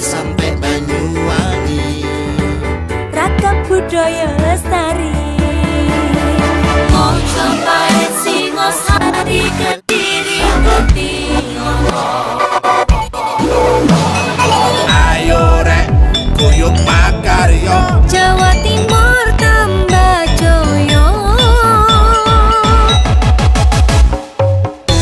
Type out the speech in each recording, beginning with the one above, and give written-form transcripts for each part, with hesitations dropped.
Sampai Banyuwangi, ragam budaya lestari. Mojopahit, Singosari, Kediri, Kutingono. ayo rek guyub makarya, Jawa Timur tambah joyo.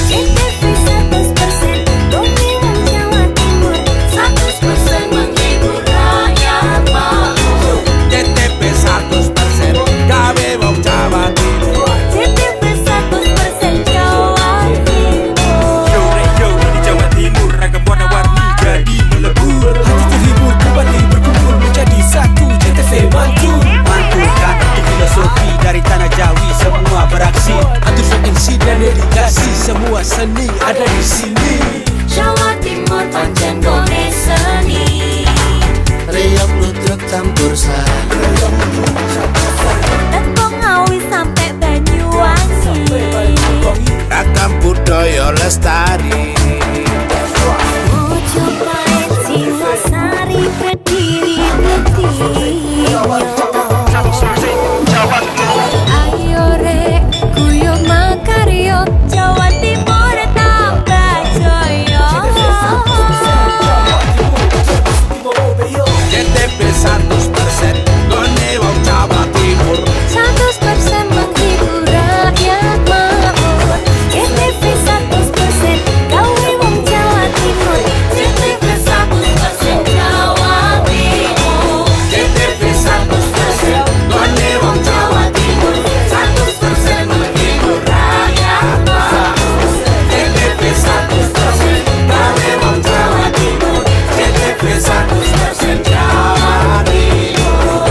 CTV 100% dongeng wong Jawa Timur, 100% menghibur rakyat makmur. CTP 100% gawe wong Jawa Timur. CTV 100% Jawa Timur. Yo di Jawa Timur ragam warna-warni jadi melebur. Hati terhibur kembali berkumpul menjadi satu. CTV mantu mantulkan untuk filosofi dari tanah Jawi semua beraksi. Atur MC dan dedikasi semua seni ada di sini. Jawa Timur pancen gone seni. Riok ludruk campur sari, Teko Ngawi sampai Banyuwangi. ragam budaya lestari. Mojopahit, Singosari, Kediri, Kutingono. Ayo rek guyub makarya, Jawa Timur tambah joyo. CTP 100% gone wong Jawa Timur. 100% menghibur rakyat makmur. CTV 100% gawe wong Jawa Timur. CTV 100% Jawa Timur. CTP 100% gone wong Jawa Timur. 100% menghibur rakyat makmur. CTP 100% gawe wong Jawa Timur. CTP 100% Jawa Timur.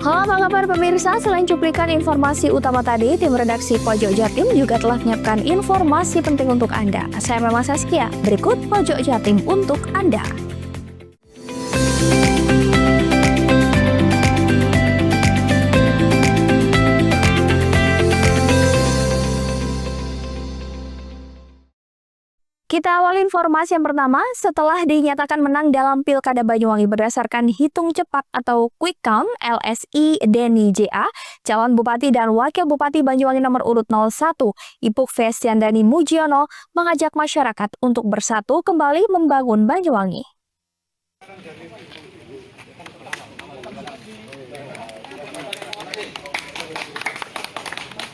Halo, apa kabar pemirsa? Selain cuplikan informasi utama tadi, tim redaksi Pojok Jatim juga telah menyiapkan informasi penting untuk Anda. Saya Mama Saskia, berikut Pojok Jatim untuk Anda. Kita awali informasi yang pertama. Setelah dinyatakan menang dalam Pilkada Banyuwangi berdasarkan hitung cepat atau quick count LSI Denny JA, calon Bupati dan Wakil Bupati Banyuwangi nomor urut 01, Ipuk Festiandani Mujiono, mengajak masyarakat untuk bersatu kembali membangun Banyuwangi.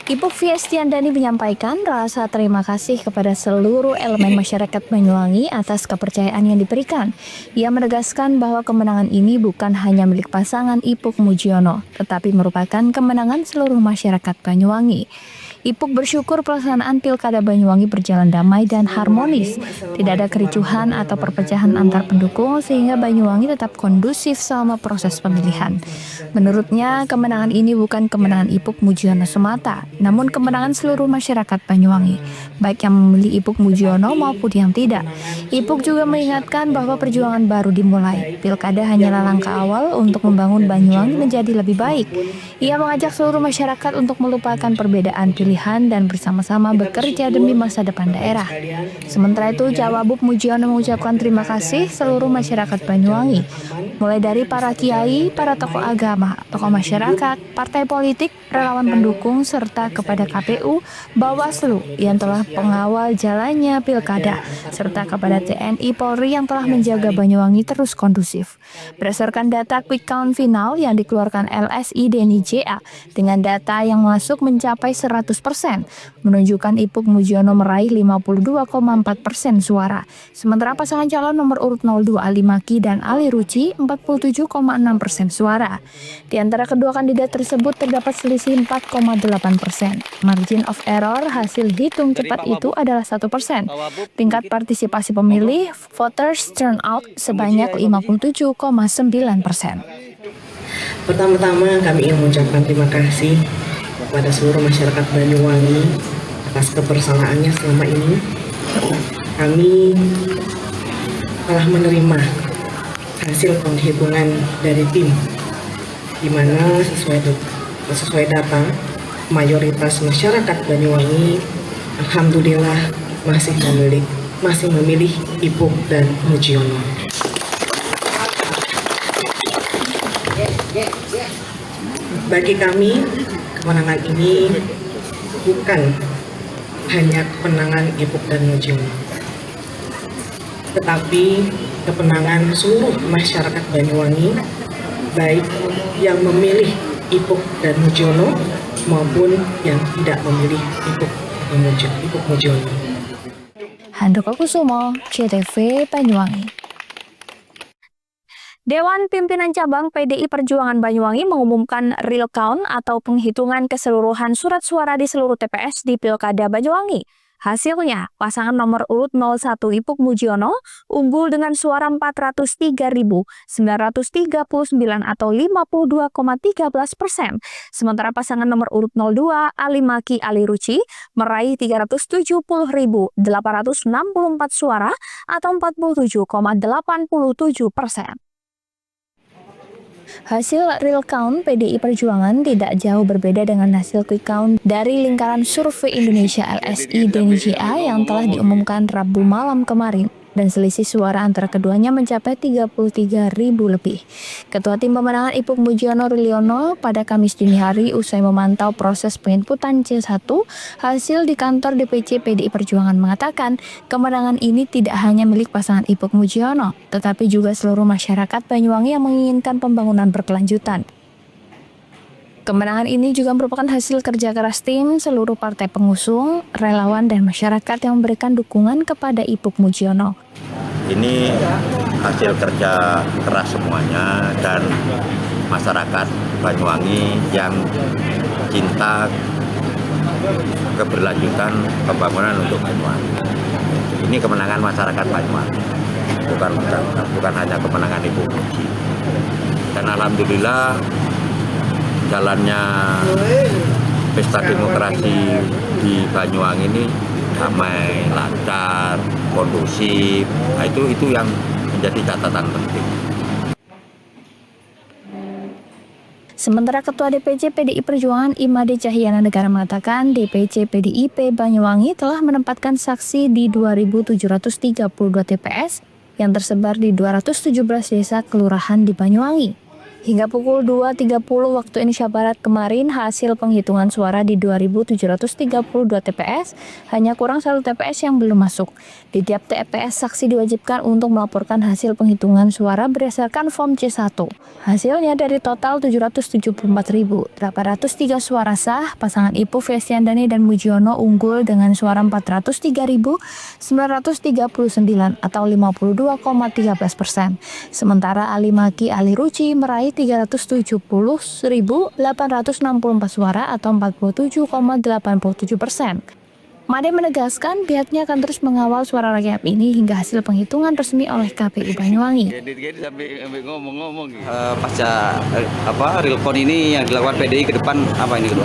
Ipuk Festiandani menyampaikan rasa terima kasih kepada seluruh elemen masyarakat Banyuwangi atas kepercayaan yang diberikan. Ia menegaskan bahwa kemenangan ini bukan hanya milik pasangan Ipuk Mujiono, tetapi merupakan kemenangan seluruh masyarakat Banyuwangi. Ipuk bersyukur pelaksanaan Pilkada Banyuwangi berjalan damai dan harmonis. Tidak ada kericuhan atau perpecahan antar pendukung sehingga Banyuwangi tetap kondusif selama proses pemilihan. Menurutnya, kemenangan ini bukan kemenangan Ipuk Mujiono semata, namun kemenangan seluruh masyarakat Banyuwangi, baik yang memilih Ipuk Mujiono maupun yang tidak. Ipuk juga mengingatkan bahwa perjuangan baru dimulai. Pilkada hanyalah langkah awal untuk membangun Banyuwangi menjadi lebih baik. Ia mengajak seluruh masyarakat untuk melupakan perbedaan pilihan dan bersama-sama bekerja demi masa depan daerah. Sementara itu, Cawagup Mujiono mengucapkan terima kasih seluruh masyarakat Banyuwangi, mulai dari para kiai, para tokoh agama, tokoh masyarakat, partai politik, relawan pendukung, serta kepada KPU, Bawaslu yang telah pengawal jalannya pilkada, serta kepada TNI Polri yang telah menjaga Banyuwangi terus kondusif. Berdasarkan data quick count final yang dikeluarkan LSI Deni JA, dengan data yang masuk mencapai 100%, menunjukkan Ipuk Mujiono meraih 52,4% suara. Sementara pasangan calon nomor urut 02 Ali Maki dan Ali Ruci 47,6% suara. Di antara kedua kandidat tersebut terdapat selisih 4,8%. Margin of error hasil hitung cepat itu adalah 1%. Tingkat partisipasi pemilih voters turnout sebanyak 57,9%. Pertama-tama kami ingin mengucapkan terima kasih kepada seluruh masyarakat Banyuwangi atas kebersamaannya selama ini. Kami telah menerima hasil penghitungan dari tim, di mana sesuai data mayoritas masyarakat Banyuwangi alhamdulillah masih memilih Ipuk dan Mujiono. Bagi kami, kemenangan ini bukan hanya kemenangan Ipuk dan Mujiono, tetapi kemenangan seluruh masyarakat Banyuwangi, baik yang memilih Ipuk dan Mujiono maupun yang tidak memilih Ipuk Mujiono. Handoko Kusumo, CTV Banyuwangi. Dewan Pimpinan Cabang PDI Perjuangan Banyuwangi mengumumkan real count atau penghitungan keseluruhan surat suara di seluruh TPS di Pilkada Banyuwangi. Hasilnya, pasangan nomor urut 01 Ipuk Mujiono unggul dengan suara 403.939 atau 52,13%. Sementara pasangan nomor urut 02 Ali Maki Ali Ruci meraih 370.864 suara atau 47,87%. Hasil real count PDI Perjuangan tidak jauh berbeda dengan hasil quick count dari lingkaran survei Indonesia LSI Deni JA yang telah diumumkan Rabu malam kemarin, dan selisih suara antara keduanya mencapai 33.000 lebih. Ketua Tim Pemenangan Ipuk Mujiono Ruliono pada Kamis dini hari usai memantau proses penginputan C1 hasil di kantor DPC PDI Perjuangan mengatakan kemenangan ini tidak hanya milik pasangan Ipuk Mujiono, tetapi juga seluruh masyarakat Banyuwangi yang menginginkan pembangunan berkelanjutan. Kemenangan ini juga merupakan hasil kerja keras tim, seluruh partai pengusung, relawan, dan masyarakat yang memberikan dukungan kepada Ipuk Mujiono. Ini hasil kerja keras semuanya dan masyarakat Banyuwangi yang cinta keberlanjutan pembangunan untuk Banyuwangi. Ini kemenangan masyarakat Banyuwangi, bukan hanya kemenangan Ipuk Mujiono. Dan alhamdulillah jalannya pesta demokrasi di Banyuwangi ini damai, lancar, kondusif. Nah, itu yang menjadi catatan penting. Sementara Ketua DPC PDI Perjuangan Imade Cahyana Negara mengatakan DPC PDIP Banyuwangi telah menempatkan saksi di 2.732 TPS yang tersebar di 217 desa kelurahan di Banyuwangi. Hingga pukul 2.30 waktu Indonesia Barat kemarin, hasil penghitungan suara di 2.732 TPS hanya kurang 1 TPS yang belum masuk. Di tiap TPS, saksi diwajibkan untuk melaporkan hasil penghitungan suara berdasarkan form C1. Hasilnya dari total 774.803 suara sah, pasangan Ipuk Fesyandani dan Mujiono unggul dengan suara 403.939 atau 52,13%. Sementara Ali Maki Ali Ruci meraih mencapai 370.864 suara atau 47,87%. Made menegaskan pihaknya akan terus mengawal suara rakyat ini hingga hasil penghitungan resmi oleh KPU Banyuwangi. Pasca realcon ini yang dilakukan PDI ke depan apa ini kedua?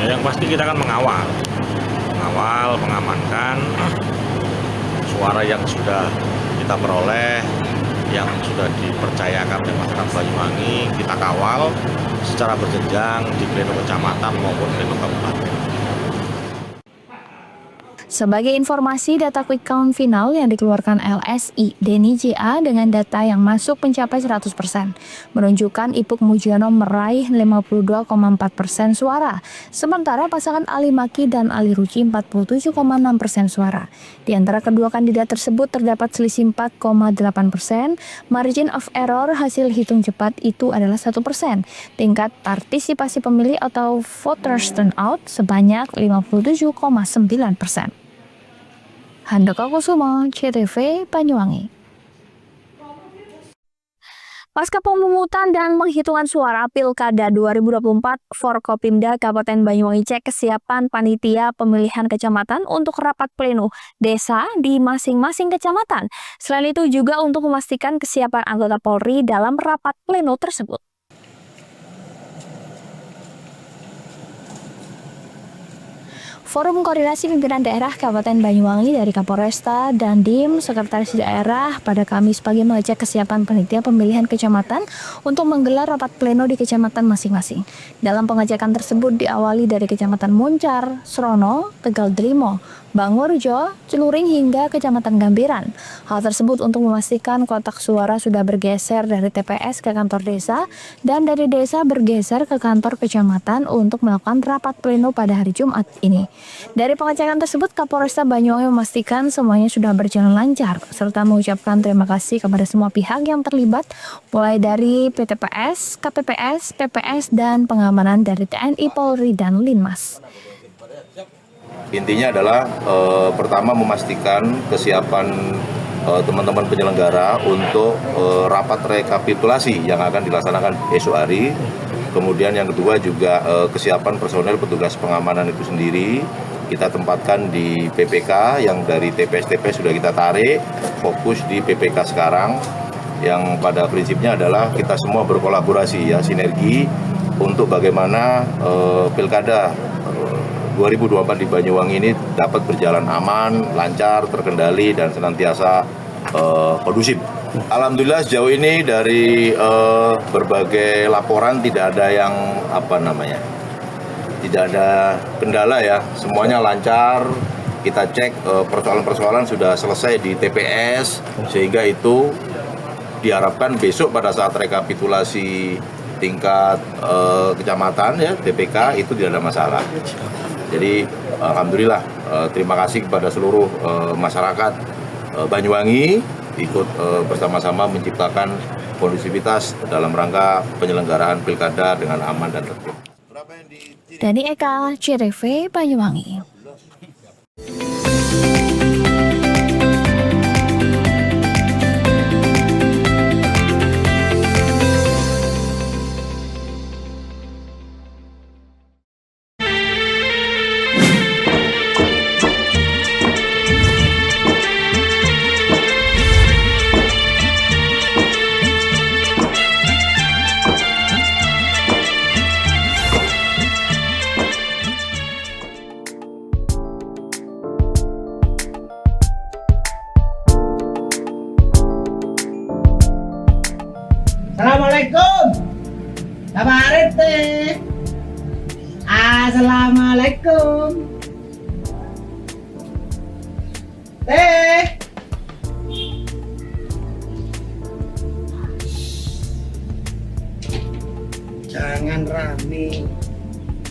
Ya, yang pasti kita akan mengawal, mengamankan suara yang sudah kita peroleh, yang sudah dipercayakan oleh masyarakat Banyuwangi, kita kawal secara berjenjang di pleno kecamatan maupun pleno kabupaten. Sebagai informasi, data quick count final yang dikeluarkan LSI Deni JA dengan data yang masuk mencapai 100%, menunjukkan Ipuk Mujiono meraih 52,4% suara, sementara pasangan Ali Maki dan Ali Ruci 47,6% suara. Di antara kedua kandidat tersebut terdapat selisih 4,8%, margin of error hasil hitung cepat itu adalah 1%, tingkat partisipasi pemilih atau voters turnout sebanyak 57,9%. Handoko Kusumo, CTV Banyuwangi. Pasca pemungutan dan penghitungan suara Pilkada 2024, Forkopimda Kabupaten Banyuwangi cek kesiapan panitia pemilihan kecamatan untuk rapat pleno desa di masing-masing kecamatan. Selain itu juga untuk memastikan kesiapan anggota Polri dalam rapat pleno tersebut. Forum Koordinasi Pimpinan Daerah Kabupaten Banyuwangi dari Kapolresta dan Dim Sekretaris Daerah pada Kamis pagi mengecek kesiapan panitia pemilihan kecamatan untuk menggelar rapat pleno di kecamatan masing-masing. Dalam pengecekan tersebut diawali dari Kecamatan Muncar, Srono, Tegal Drimo, Bangurjo, Celuring hingga Kecamatan Gambiran. Hal tersebut untuk memastikan kotak suara sudah bergeser dari TPS ke kantor desa dan dari desa bergeser ke kantor kecamatan untuk melakukan rapat pleno pada hari Jumat ini. Dari pengecekan tersebut, Kapolresta Banyuwangi memastikan semuanya sudah berjalan lancar serta mengucapkan terima kasih kepada semua pihak yang terlibat, mulai dari PTPS, KPPS, PPS, dan pengamanan dari TNI, Polri, dan Linmas. Intinya adalah pertama memastikan kesiapan teman-teman penyelenggara untuk rapat rekapitulasi yang akan dilaksanakan esok hari. Kemudian yang kedua juga kesiapan personel petugas pengamanan itu sendiri kita tempatkan di PPK yang dari TPS-TPS sudah kita tarik, fokus di PPK sekarang yang pada prinsipnya adalah kita semua berkolaborasi ya, sinergi untuk bagaimana Pilkada 2024 di Banyuwangi ini dapat berjalan aman, lancar, terkendali, dan senantiasa kondusif. Alhamdulillah sejauh ini dari berbagai laporan tidak ada yang tidak ada kendala ya, semuanya lancar. Kita cek persoalan-persoalan sudah selesai di TPS, sehingga itu diharapkan besok pada saat rekapitulasi tingkat kecamatan ya DPK itu tidak ada masalah. Jadi alhamdulillah terima kasih kepada seluruh masyarakat Banyuwangi ikut bersama-sama menciptakan kondusivitas dalam rangka penyelenggaraan pilkada dengan aman dan tertib. Dani Eka, CTV Banyuwangi. Assalamualaikum. Kabarin teh. Assalamualaikum. Teh. Jangan rame.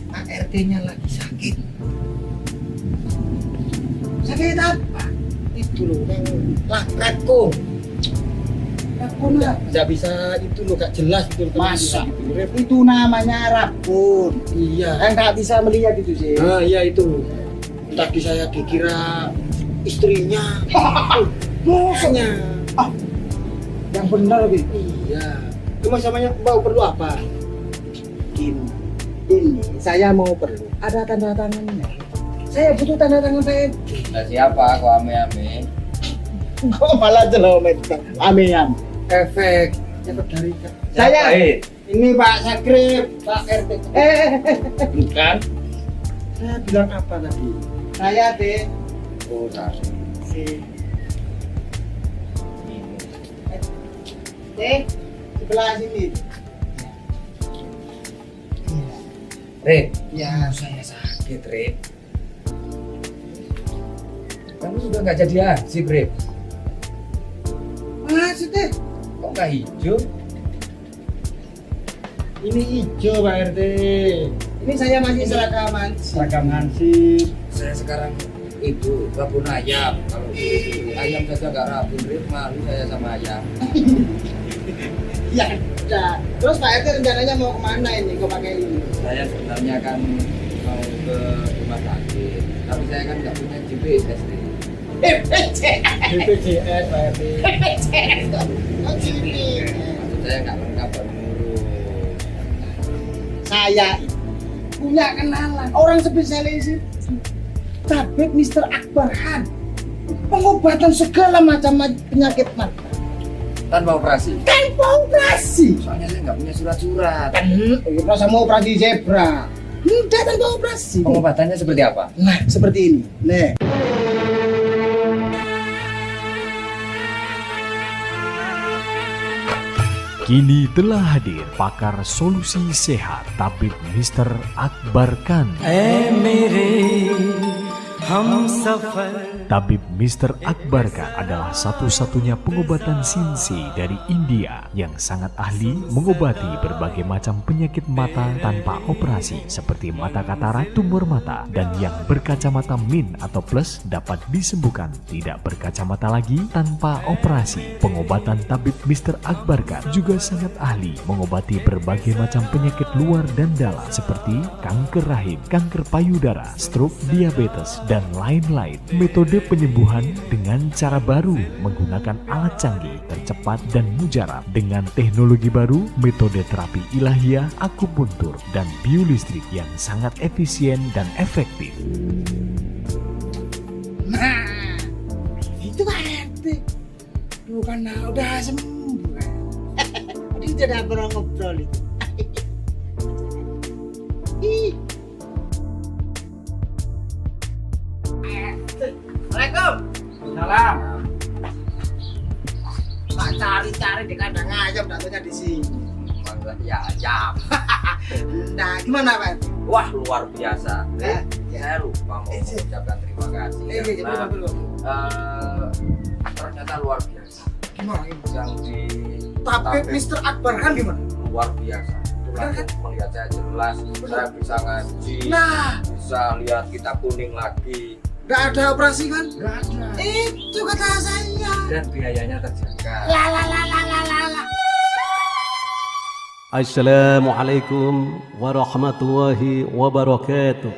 ART-nya lagi sakit. Sakit apa? Itu loh, lakratku. Nggak bisa itu loh, gak jelas itu. Masa? Itu namanya rabun. Iya. Nggak bisa melihat itu sih. Ah iya itu. Tadi saya dikira istrinya. Bosnya. Yang benar gitu. Iya. Cuma samanya mau perlu apa? Ini saya mau perlu ada tanda tangannya. Saya butuh tanda tangan Pak RT. Nah, siapa kok ame-ame? Kok malah jelomet ame-ame? Efek dari saya. Ini Pak Sakrip, Pak RT. Bukan. Saya bilang apa tadi? Saya deh. Oh, Sebelah sini. Rip, Ya, saya sakit, Rip. Kamu sudah nggak jadi hansip, Rip. maksudnya Kok nggak hijau? ini hijau Pak RT. Ini saya masih seragam hansip. Saya sekarang itu kebun ayam. Kalau ayam saja nggak rabun, Rip, malu saya sama ayam. Ya, udah. Terus Pak RT rencananya mau kemana ini? Kok pakai ini? Saya sebenarnya kan mau ke rumah sakit, tapi saya kan nggak punya GPS, Rip. BPJS Pak RT. Oh, sini. Maksud saya nggak lengkap baru ngurus. Saya punya kenalan orang spesialis itu. Tabib Mr. Akbar Khan. Pengobatan segala macam penyakit mata. Tanpa operasi. Tanpa operasi. Soalnya saya nggak punya surat-surat. Kita sama operasi zebra. Mudah tanpa operasi. Pengobatannya seperti apa? Nah, seperti ini. Nih. Kini telah hadir pakar solusi sehat Tabib Mr. Akbar Khan. Tabib Mr. Akbar Khan adalah satu-satunya pengobatan sinsi dari India yang sangat ahli mengobati berbagai macam penyakit mata tanpa operasi seperti mata katarak, tumor mata, dan yang berkacamata min atau plus dapat disembuhkan tidak berkacamata lagi tanpa operasi. Pengobatan Tabib Mr. Akbar Khan juga sangat ahli mengobati berbagai macam penyakit luar dan dalam seperti kanker rahim, kanker payudara, stroke, diabetes, dan lain-lain. Metode penyembuhan dengan cara baru menggunakan alat canggih, tercepat dan mujarab dengan teknologi baru, metode terapi ilahiyah, akupuntur, dan biolistrik yang sangat efisien dan efektif. Nah, itu Pak RT. Bukan udah sembuh. Ini sudah pernah ngobrol itu. Ih. Assalamualaikum. Salam. Tak cari-cari di kandang ayam, datanya di sini. Ya ayam. Nah, gimana Pak? Wah, luar biasa. Ya. Saya lupa mau mengucapkan terima kasih. Ternyata luar biasa. Gimana? Yang di Tabib Mr. Akbar Khan gimana? luar biasa. Langsung melihat saya jelas, saya bisa ngaji, Nah, bisa lihat kitab kuning lagi, nggak ada operasi kan? Nggak ada. Itu kata saya. dan biayanya terjaga. La. Assalamualaikum warahmatullahi wabarakatuh.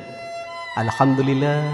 Alhamdulillah,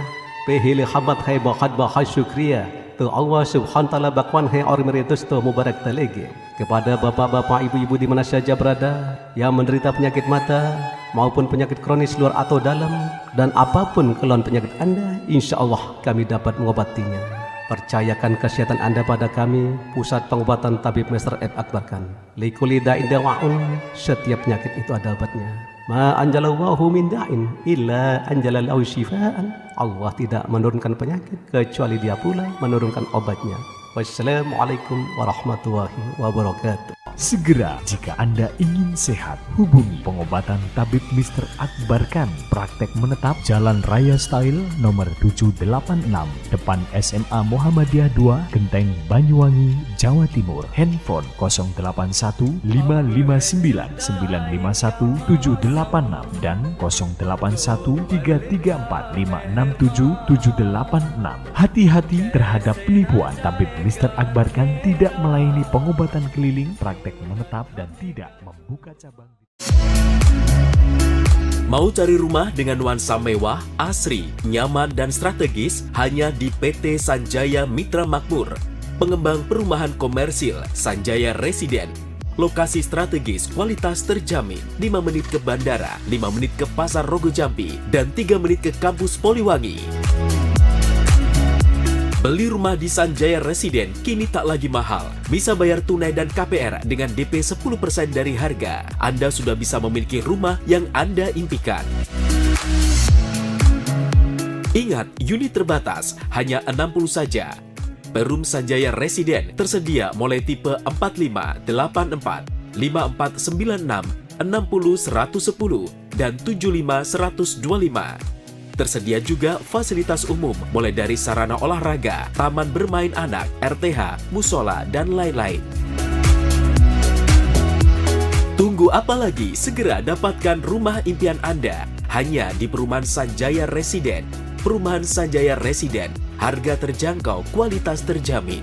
pehili khabat hai bahat bahas syukriya. Tu Allah subhanahu wa ta'ala bakwan hai ormeritus tu mubarak talege. Kepada bapak-bapak, ibu-ibu di mana saja berada yang menderita penyakit mata maupun penyakit kronis luar atau dalam, dan apapun keluhan penyakit Anda, insya Allah kami dapat mengobatinya. Percayakan kesehatan Anda pada kami, Pusat Pengobatan Tabib Mr. Akbar Khan. Likuli da'in dawa'un, setiap penyakit itu ada obatnya. Ma anjalallahu min da'in illa anjalallahu syifaan. Allah tidak menurunkan penyakit kecuali Dia pula menurunkan obatnya. Wassalamualaikum warahmatullahi wabarakatuh. Segera jika Anda ingin sehat, hubungi pengobatan Tabib Mr. Akbar Khan. Praktek menetap Jalan Raya Style nomor 786, depan SMA Muhammadiyah 2, Genteng, Banyuwangi, Jawa Timur. Handphone 081 559 951 786 dan 081 334 567 786. Hati-hati terhadap penipuan. Tabib Mr. Akbar Khan tidak melayani pengobatan keliling, praktek menetap, dan tidak membuka cabang. Mau cari rumah dengan nuansa mewah, asri, nyaman, dan strategis hanya di PT Sanjaya Mitra Makmur. Pengembang perumahan komersil Sanjaya Residen. Lokasi strategis, kualitas terjamin. 5 menit ke bandara, 5 menit ke Pasar Rogo Jampi, dan 3 menit ke kampus Poliwangi. Beli rumah di Sanjaya Residen kini tak lagi mahal. Bisa bayar tunai dan KPR dengan DP 10% dari harga. Anda sudah bisa memiliki rumah yang Anda impikan. Ingat, unit terbatas, hanya 60 saja. Perum Sanjaya Residen tersedia mulai tipe 45, 84, 5496, 60 110, dan 75 125. Tersedia juga fasilitas umum mulai dari sarana olahraga, taman bermain anak, RTH, musola, dan lain-lain. Tunggu apa lagi? Segera dapatkan rumah impian Anda hanya di Perumahan Sanjaya Residen. Perumahan Sanjaya Residen, harga terjangkau, kualitas terjamin.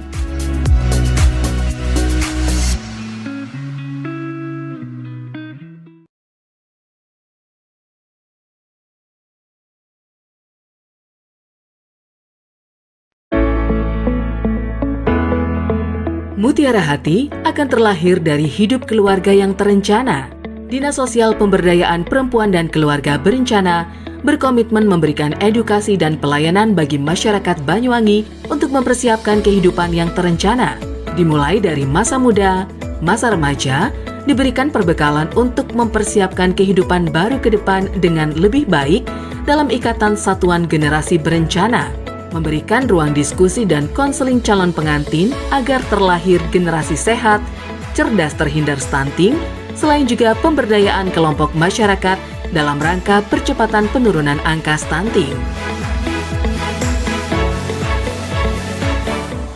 Mutiara Hati akan terlahir dari hidup keluarga yang terencana. Dinas Sosial Pemberdayaan Perempuan dan Keluarga Berencana berkomitmen memberikan edukasi dan pelayanan bagi masyarakat Banyuwangi untuk mempersiapkan kehidupan yang terencana. Dimulai dari masa muda, masa remaja, diberikan perbekalan untuk mempersiapkan kehidupan baru ke depan dengan lebih baik dalam ikatan satuan generasi berencana. Memberikan ruang diskusi dan konseling calon pengantin agar terlahir generasi sehat, cerdas terhindar stunting, selain juga pemberdayaan kelompok masyarakat dalam rangka percepatan penurunan angka stunting.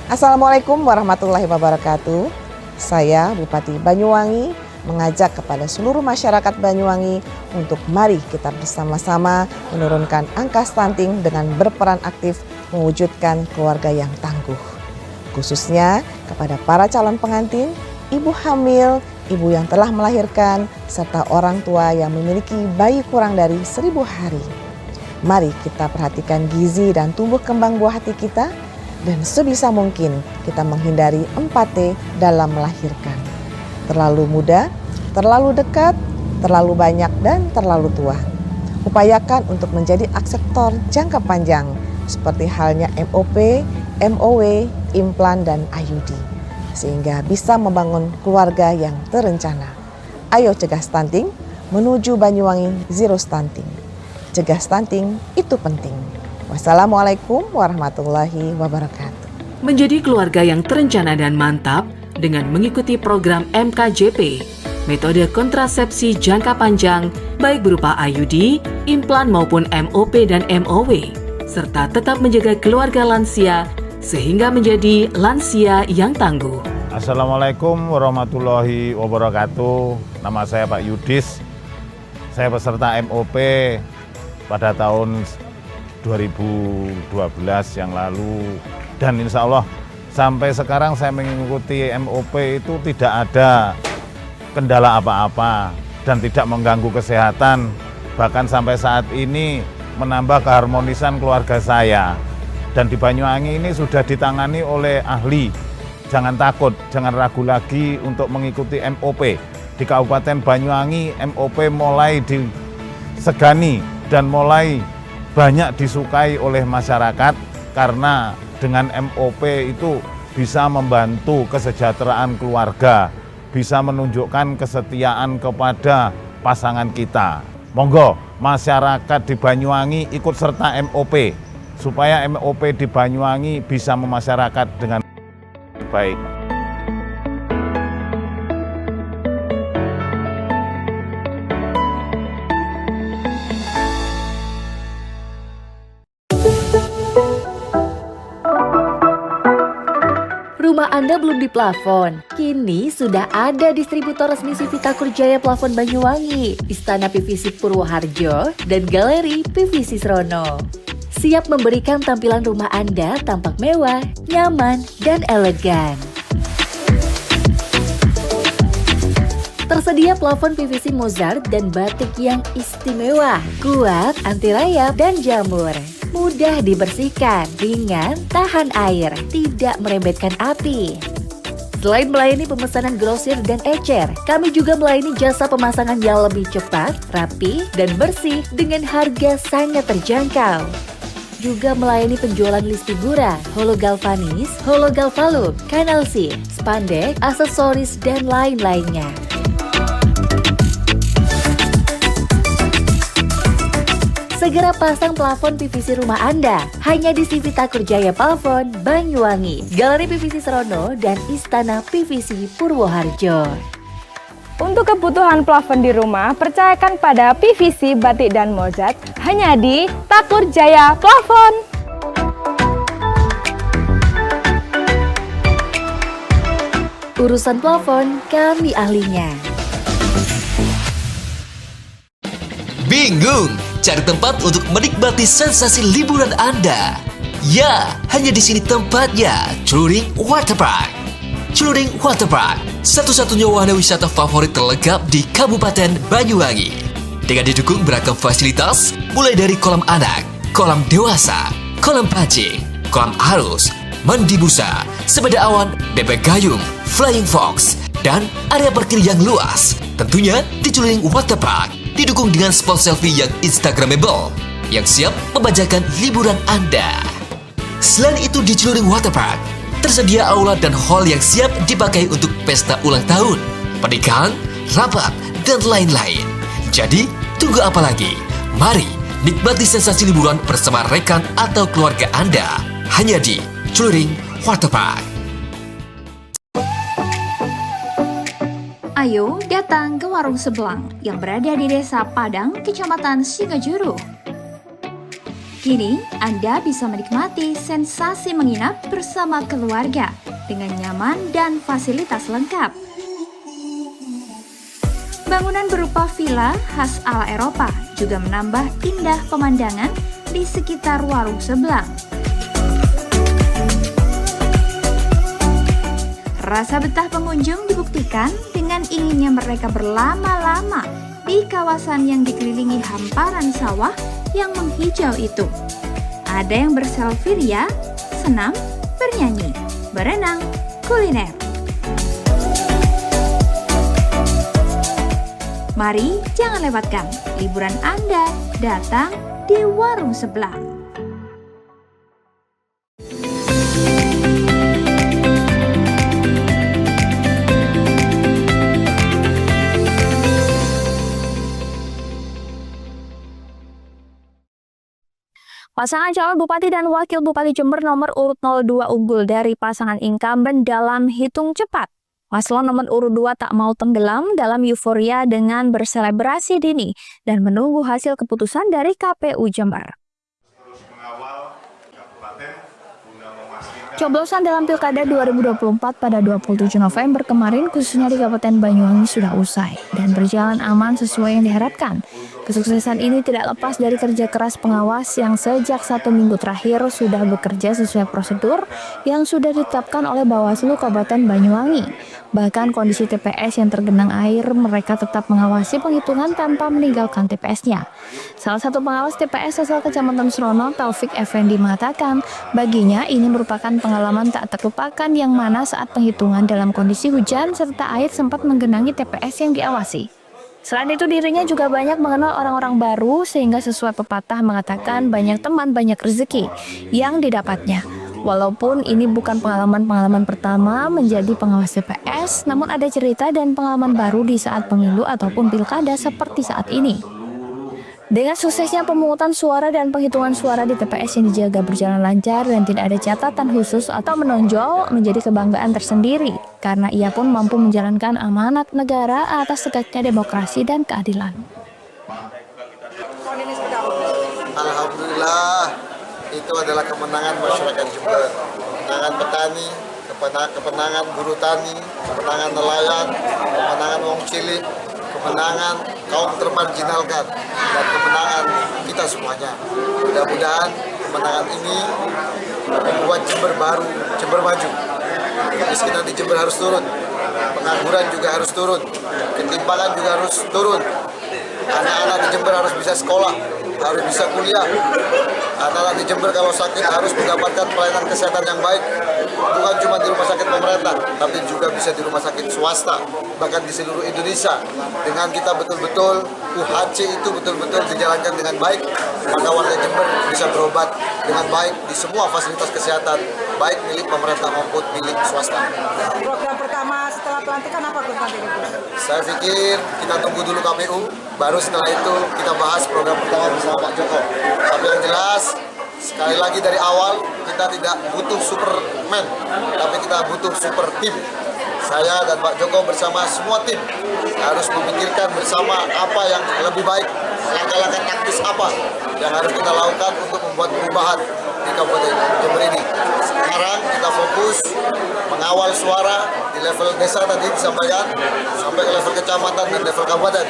Assalamualaikum warahmatullahi wabarakatuh. Saya Bupati Banyuwangi mengajak kepada seluruh masyarakat Banyuwangi untuk mari kita bersama-sama menurunkan angka stunting dengan berperan aktif mewujudkan keluarga yang tangguh. Khususnya kepada para calon pengantin, ibu hamil, ibu yang telah melahirkan, serta orang tua yang memiliki bayi kurang dari 1000 hari. Mari kita perhatikan gizi dan tumbuh kembang buah hati kita, dan sebisa mungkin kita menghindari 4T dalam melahirkan. Terlalu muda, terlalu dekat, terlalu banyak, dan terlalu tua. Upayakan untuk menjadi akseptor jangka panjang, seperti halnya MOP, MOW, implan, dan IUD. Sehingga bisa membangun keluarga yang terencana. Ayo cegah stunting, menuju Banyuwangi Zero Stunting. Cegah stunting itu penting. Wassalamualaikum warahmatullahi wabarakatuh. Menjadi keluarga yang terencana dan mantap dengan mengikuti program MKJP, metode kontrasepsi jangka panjang, baik berupa IUD, implan maupun MOP dan MOW, serta tetap menjaga keluarga lansia sehingga menjadi lansia yang tangguh. Assalamualaikum warahmatullahi wabarakatuh. Nama saya Pak Yudis. Saya peserta MOP pada tahun 2012 yang lalu. Dan insya Allah sampai sekarang saya mengikuti MOP itu tidak ada kendala apa-apa dan tidak mengganggu kesehatan. Bahkan sampai saat ini menambah keharmonisan keluarga saya. Dan di Banyuwangi ini sudah ditangani oleh ahli. Jangan takut, jangan ragu lagi untuk mengikuti MOP. Di Kabupaten Banyuwangi, MOP mulai disegani dan mulai banyak disukai oleh masyarakat karena dengan MOP itu bisa membantu kesejahteraan keluarga, bisa menunjukkan kesetiaan kepada pasangan kita. Monggo, masyarakat di Banyuwangi ikut serta MOP. Supaya MOP di Banyuwangi bisa memasyarakat dengan baik. Rumah Anda belum diplafon? Kini sudah ada distributor resmi Civita Kurjaya Plafon Banyuwangi, Istana PVC Purwoharjo, dan Galeri PVC Srono. Siap memberikan tampilan rumah Anda tampak mewah, nyaman, dan elegan. Tersedia plafon PVC Mozart dan batik yang istimewa, kuat, anti rayap, dan jamur. Mudah dibersihkan, ringan, tahan air, tidak merembetkan api. Selain melayani pemesanan grosir dan ecer, kami juga melayani jasa pemasangan yang lebih cepat, rapi, dan bersih dengan harga sangat terjangkau. Juga melayani penjualan list figura, hologalvanis, hologalvalum, kanal seal, spandek, aksesoris, dan lain-lainnya. Segera pasang plafon PVC rumah Anda hanya di Sivita Kurjaya Plafon, Banyuwangi, Galeri PVC Serono, dan Istana PVC Purwoharjo. Untuk kebutuhan plafon di rumah, percayakan pada PVC, batik, dan mozat hanya di Takur Jaya Plafon. Urusan plafon, kami ahlinya. Bingung cari tempat untuk menikmati sensasi liburan Anda? Ya, hanya di sini tempatnya, Celuring Waterpark. Celuring Waterpark, satu-satunya wahana wisata favorit terlengkap di Kabupaten Banyuwangi. Dengan didukung beragam fasilitas, mulai dari kolam anak, kolam dewasa, kolam pancing, kolam arus, mandi busa, sepeda awan, bebek gayung, flying fox, dan area parkir yang luas. Tentunya di Celuring Waterpark, didukung dengan spot selfie yang instagramable, yang siap membajakan liburan Anda. Selain itu di Celuring Waterpark, tersedia aula dan hall yang siap dipakai untuk pesta ulang tahun, pernikahan, rapat, dan lain-lain. Jadi, tunggu apa lagi? Mari nikmati sensasi liburan bersama rekan atau keluarga Anda, hanya di Celuring Waterpark. Ayo datang ke Warung Sebelang yang berada di Desa Padang, Kecamatan Singojuru. Kini Anda bisa menikmati sensasi menginap bersama keluarga dengan nyaman dan fasilitas lengkap. Bangunan berupa villa khas ala Eropa juga menambah indah pemandangan di sekitar Warung Sebelang. Rasa betah pengunjung dibuktikan dengan inginnya mereka berlama-lama di kawasan yang dikelilingi hamparan sawah yang menghijau itu. Ada yang berselfie ria, senam, bernyanyi, berenang, kuliner. Mari jangan lewatkan liburan Anda datang di Warung Sebelang. Pasangan calon Bupati dan Wakil Bupati Jember nomor urut 02 unggul dari pasangan incumbent dalam hitung cepat. Paslon nomor urut 2 tak mau tenggelam dalam euforia dengan berselebrasi dini dan menunggu hasil keputusan dari KPU Jember. Coblosan dalam Pilkada 2024 pada 27 November kemarin khususnya di Kabupaten Banyuwangi sudah usai dan berjalan aman sesuai yang diharapkan. Kesuksesan ini tidak lepas dari kerja keras pengawas yang sejak 1 minggu terakhir sudah bekerja sesuai prosedur yang sudah ditetapkan oleh Bawaslu Kabupaten Banyuwangi. Bahkan kondisi TPS yang tergenang air, mereka tetap mengawasi penghitungan tanpa meninggalkan TPS-nya. Salah satu pengawas TPS asal Kecamatan Serono, Taufik Effendi mengatakan, baginya ini merupakan pengalaman tak terlupakan yang mana saat penghitungan dalam kondisi hujan serta air sempat menggenangi TPS yang diawasi. Selain itu dirinya juga banyak mengenal orang-orang baru sehingga sesuai pepatah mengatakan banyak teman banyak rezeki yang didapatnya. Walaupun ini bukan pengalaman pertama menjadi pengawas TPS, namun ada cerita dan pengalaman baru di saat pemilu ataupun pilkada seperti saat ini. Dengan suksesnya pemungutan suara dan penghitungan suara di TPS yang dijaga berjalan lancar dan tidak ada catatan khusus atau menonjol menjadi kebanggaan tersendiri karena ia pun mampu menjalankan amanat negara atas tegaknya demokrasi dan keadilan. Alhamdulillah, itu adalah kemenangan masyarakat Jember, kemenangan petani, kemenangan buruh tani, kemenangan nelayan, kemenangan wong cilik, kemenangan kaum termarginalkan, dan kemenangan kita semuanya. Mudah-mudahan kemenangan ini membuat Jember baru, Jember maju. Kemiskinan di Jember harus turun, pengangguran juga harus turun, ketimpangan juga harus turun. Anak-anak di Jember harus bisa sekolah, harus bisa kuliah. Anak-anak di Jember kalau sakit harus mendapatkan pelayanan kesehatan yang baik. bukan cuma di rumah sakit pemerintah, tapi juga bisa di rumah sakit swasta, bahkan di seluruh Indonesia. Dengan kita betul-betul UHC itu betul-betul dijalankan dengan baik, maka warga Jember bisa berobat dengan baik di semua fasilitas kesehatan, baik milik pemerintah maupun milik swasta. Program pertama setelah pelantikan apa Gus nanti? Saya pikir kita tunggu dulu KPU, baru setelah itu kita bahas program pertama bersama Pak Joko. Tapi yang jelas, sekali lagi dari awal, kita tidak butuh Superman, tapi kita butuh super tim. Saya dan Pak Joko bersama semua tim harus memikirkan bersama apa yang lebih baik, langkah-langkah taktis apa yang harus kita lakukan untuk membuat perubahan di Kabupaten Jember ini. Sekarang kita fokus mengawal suara di level desa tadi disampaikan, sampai ke level kecamatan dan level kabupaten.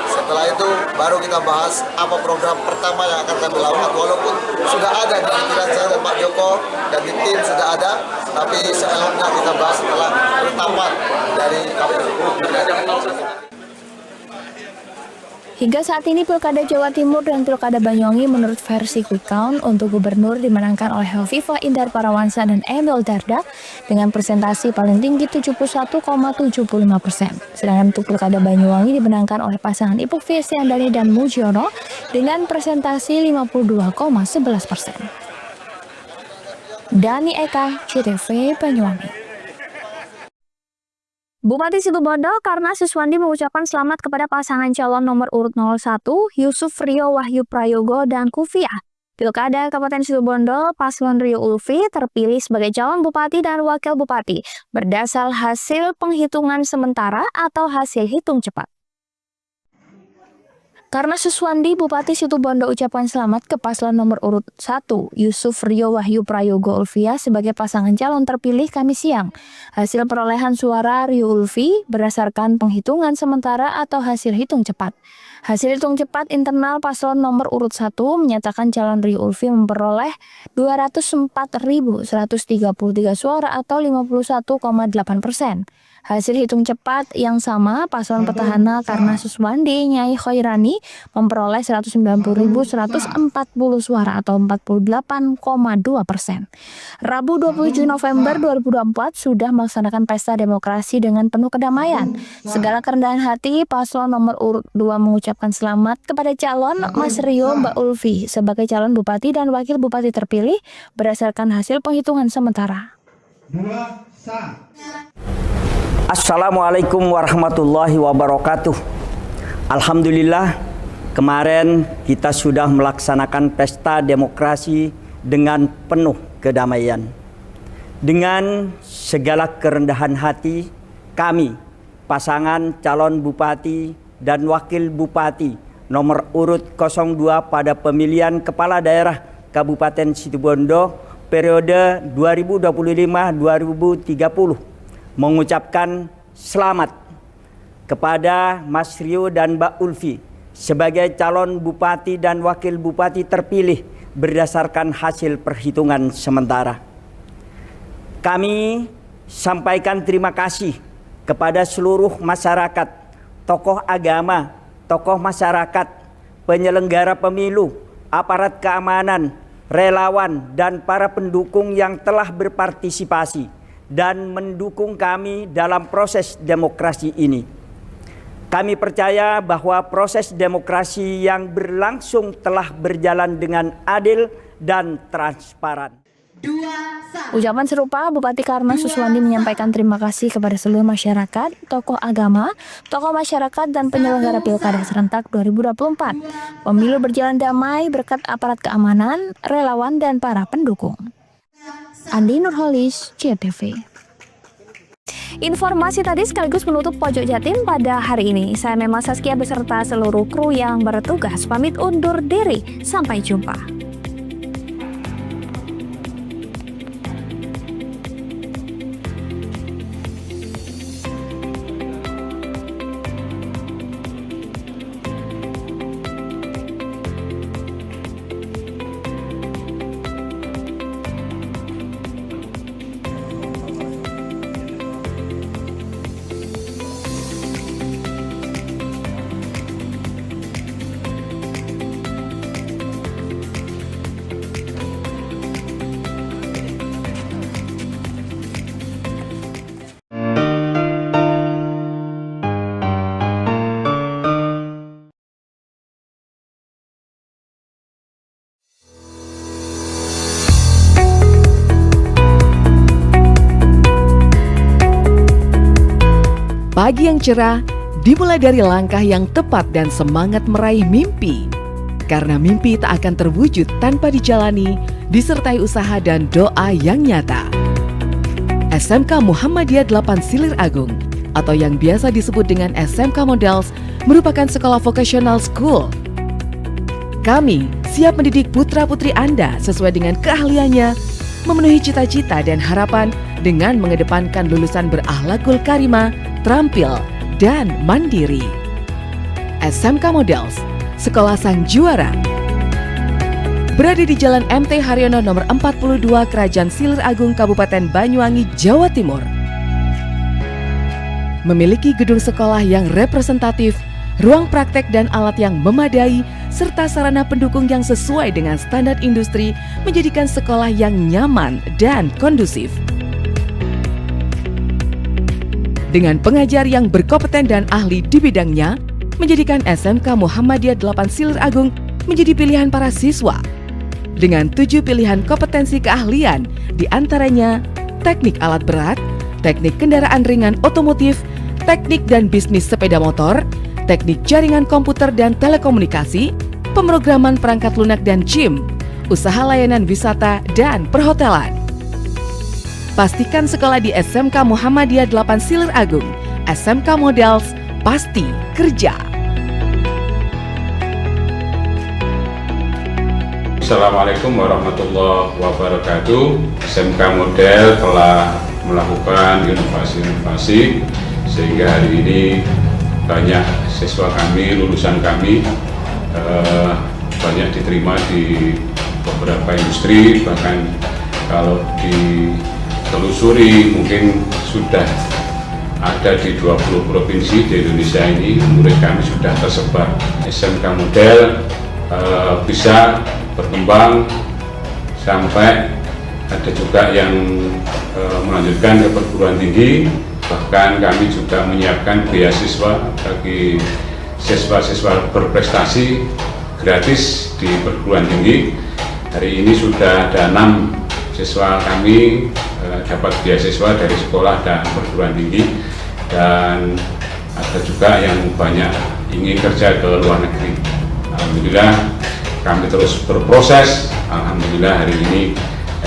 Setelah itu baru kita bahas apa program pertama yang akan kami lakukan. Walaupun sudah ada di pikiran saya dan Pak Joko dan di tim sudah ada, tapi seeloknya kita bahas setelah penetapan dari KPU. Hingga saat ini Pilkada Jawa Timur dan Pilkada Banyuwangi menurut versi Quick Count untuk gubernur dimenangkan oleh Hovifah Indar Parawansa dan Emil Dardak dengan presentasi paling tinggi 71,75%. Sedangkan untuk Pilkada Banyuwangi dimenangkan oleh pasangan Ipuk Fiestiandani dan Mujiono dengan presentasi 52,11%. Dani Eka, CTV Banyuwangi. Bupati Situbondo karena Suswandi mengucapkan selamat kepada pasangan calon nomor urut 01 Yusuf Rio Wahyu Prayogo dan Kufiah. Pilkada Kabupaten Situbondo, Paslon Rio Ulfi terpilih sebagai calon bupati dan wakil bupati berdasar hasil penghitungan sementara atau hasil hitung cepat. Karena Suswandi, Bupati Situbondo ucapkan selamat ke paslon nomor urut 1, Yusuf Rio Wahyu Prayogo Ulfiah sebagai pasangan calon terpilih Kamis siang. Hasil perolehan suara Rio Ulfi berdasarkan penghitungan sementara atau hasil hitung cepat. Hasil hitung cepat internal paslon nomor urut 1 menyatakan calon Rio Ulfi memperoleh 204.133 suara atau 51,8%. Hasil hitung cepat yang sama paslon petahana karena Suswandi Nyai Khairani memperoleh 190.140 suara atau 48,2%. Rabu 27 November 2024 sudah melaksanakan pesta demokrasi dengan penuh kedamaian. Segala kerendahan hati, paslon nomor urut 2 mengucapkan selamat kepada calon Mas Rio Mbak Ulfi sebagai calon bupati dan wakil bupati terpilih berdasarkan hasil penghitungan sementara. Assalamualaikum warahmatullahi wabarakatuh. Alhamdulillah, kemarin kita sudah melaksanakan pesta demokrasi dengan penuh kedamaian. Dengan segala kerendahan hati, kami, pasangan calon bupati dan wakil bupati nomor urut 02 pada pemilihan kepala daerah Kabupaten Situbondo periode 2025-2030 mengucapkan selamat kepada Mas Rio dan Mbak Ulfi sebagai calon bupati dan wakil bupati terpilih berdasarkan hasil perhitungan sementara. Kami sampaikan terima kasih kepada seluruh masyarakat, tokoh agama, tokoh masyarakat, penyelenggara pemilu, aparat keamanan, relawan, dan para pendukung yang telah berpartisipasi dan mendukung kami dalam proses demokrasi ini. Kami percaya bahwa proses demokrasi yang berlangsung telah berjalan dengan adil dan transparan. Ucapan serupa Bupati Karna Suswandi menyampaikan terima kasih kepada seluruh masyarakat, tokoh agama, tokoh masyarakat, dan penyelenggara Pilkada serentak 2024. Pemilu berjalan damai berkat aparat keamanan, relawan, dan para pendukung. Andi Nurholis, CTV. Informasi tadi sekaligus menutup Pojok Jatim pada hari ini. Saya Mema Saskia beserta seluruh kru yang bertugas pamit undur diri. Sampai jumpa. Pagi yang cerah dimulai dari langkah yang tepat dan semangat meraih mimpi. Karena mimpi tak akan terwujud tanpa dijalani, disertai usaha dan doa yang nyata. SMK Muhammadiyah 8 Silir Agung atau yang biasa disebut dengan SMK Models merupakan sekolah vocational school. Kami siap mendidik putra-putri Anda sesuai dengan keahliannya, memenuhi cita-cita dan harapan dengan mengedepankan lulusan berakhlakul karimah, terampil, dan mandiri. SMK Models, Sekolah Sang Juara. Berada di Jalan MT Haryono nomor 42 Kerajaan Silir Agung Kabupaten Banyuwangi, Jawa Timur. Memiliki gedung sekolah yang representatif, ruang praktek dan alat yang memadai, serta sarana pendukung yang sesuai dengan standar industri menjadikan sekolah yang nyaman dan kondusif. Dengan pengajar yang berkompeten dan ahli di bidangnya, menjadikan SMK Muhammadiyah 8 Silir Agung menjadi pilihan para siswa. Dengan 7 pilihan kompetensi keahlian, diantaranya teknik alat berat, teknik kendaraan ringan otomotif, teknik dan bisnis sepeda motor, teknik jaringan komputer dan telekomunikasi, pemrograman perangkat lunak dan SIM, usaha layanan wisata dan perhotelan. Pastikan sekolah di SMK Muhammadiyah 8 Silir Agung, SMK Models, pasti kerja. Assalamualaikum warahmatullahi wabarakatuh. SMK Model telah melakukan inovasi-inovasi sehingga hari ini banyak siswa kami, lulusan kami banyak diterima di beberapa industri, bahkan kalau ditelusuri mungkin sudah ada di 20 provinsi di Indonesia ini. Murid kami sudah tersebar. SMK Model bisa berkembang sampai ada juga yang melanjutkan ke perguruan tinggi. Bahkan kami juga menyiapkan beasiswa bagi siswa-siswa berprestasi gratis di perguruan tinggi. Hari ini sudah ada 6 siswa kami dapat beasiswa dari sekolah dan perguruan tinggi, dan ada juga yang banyak ingin kerja ke luar negeri. Alhamdulillah kami terus berproses. Alhamdulillah hari ini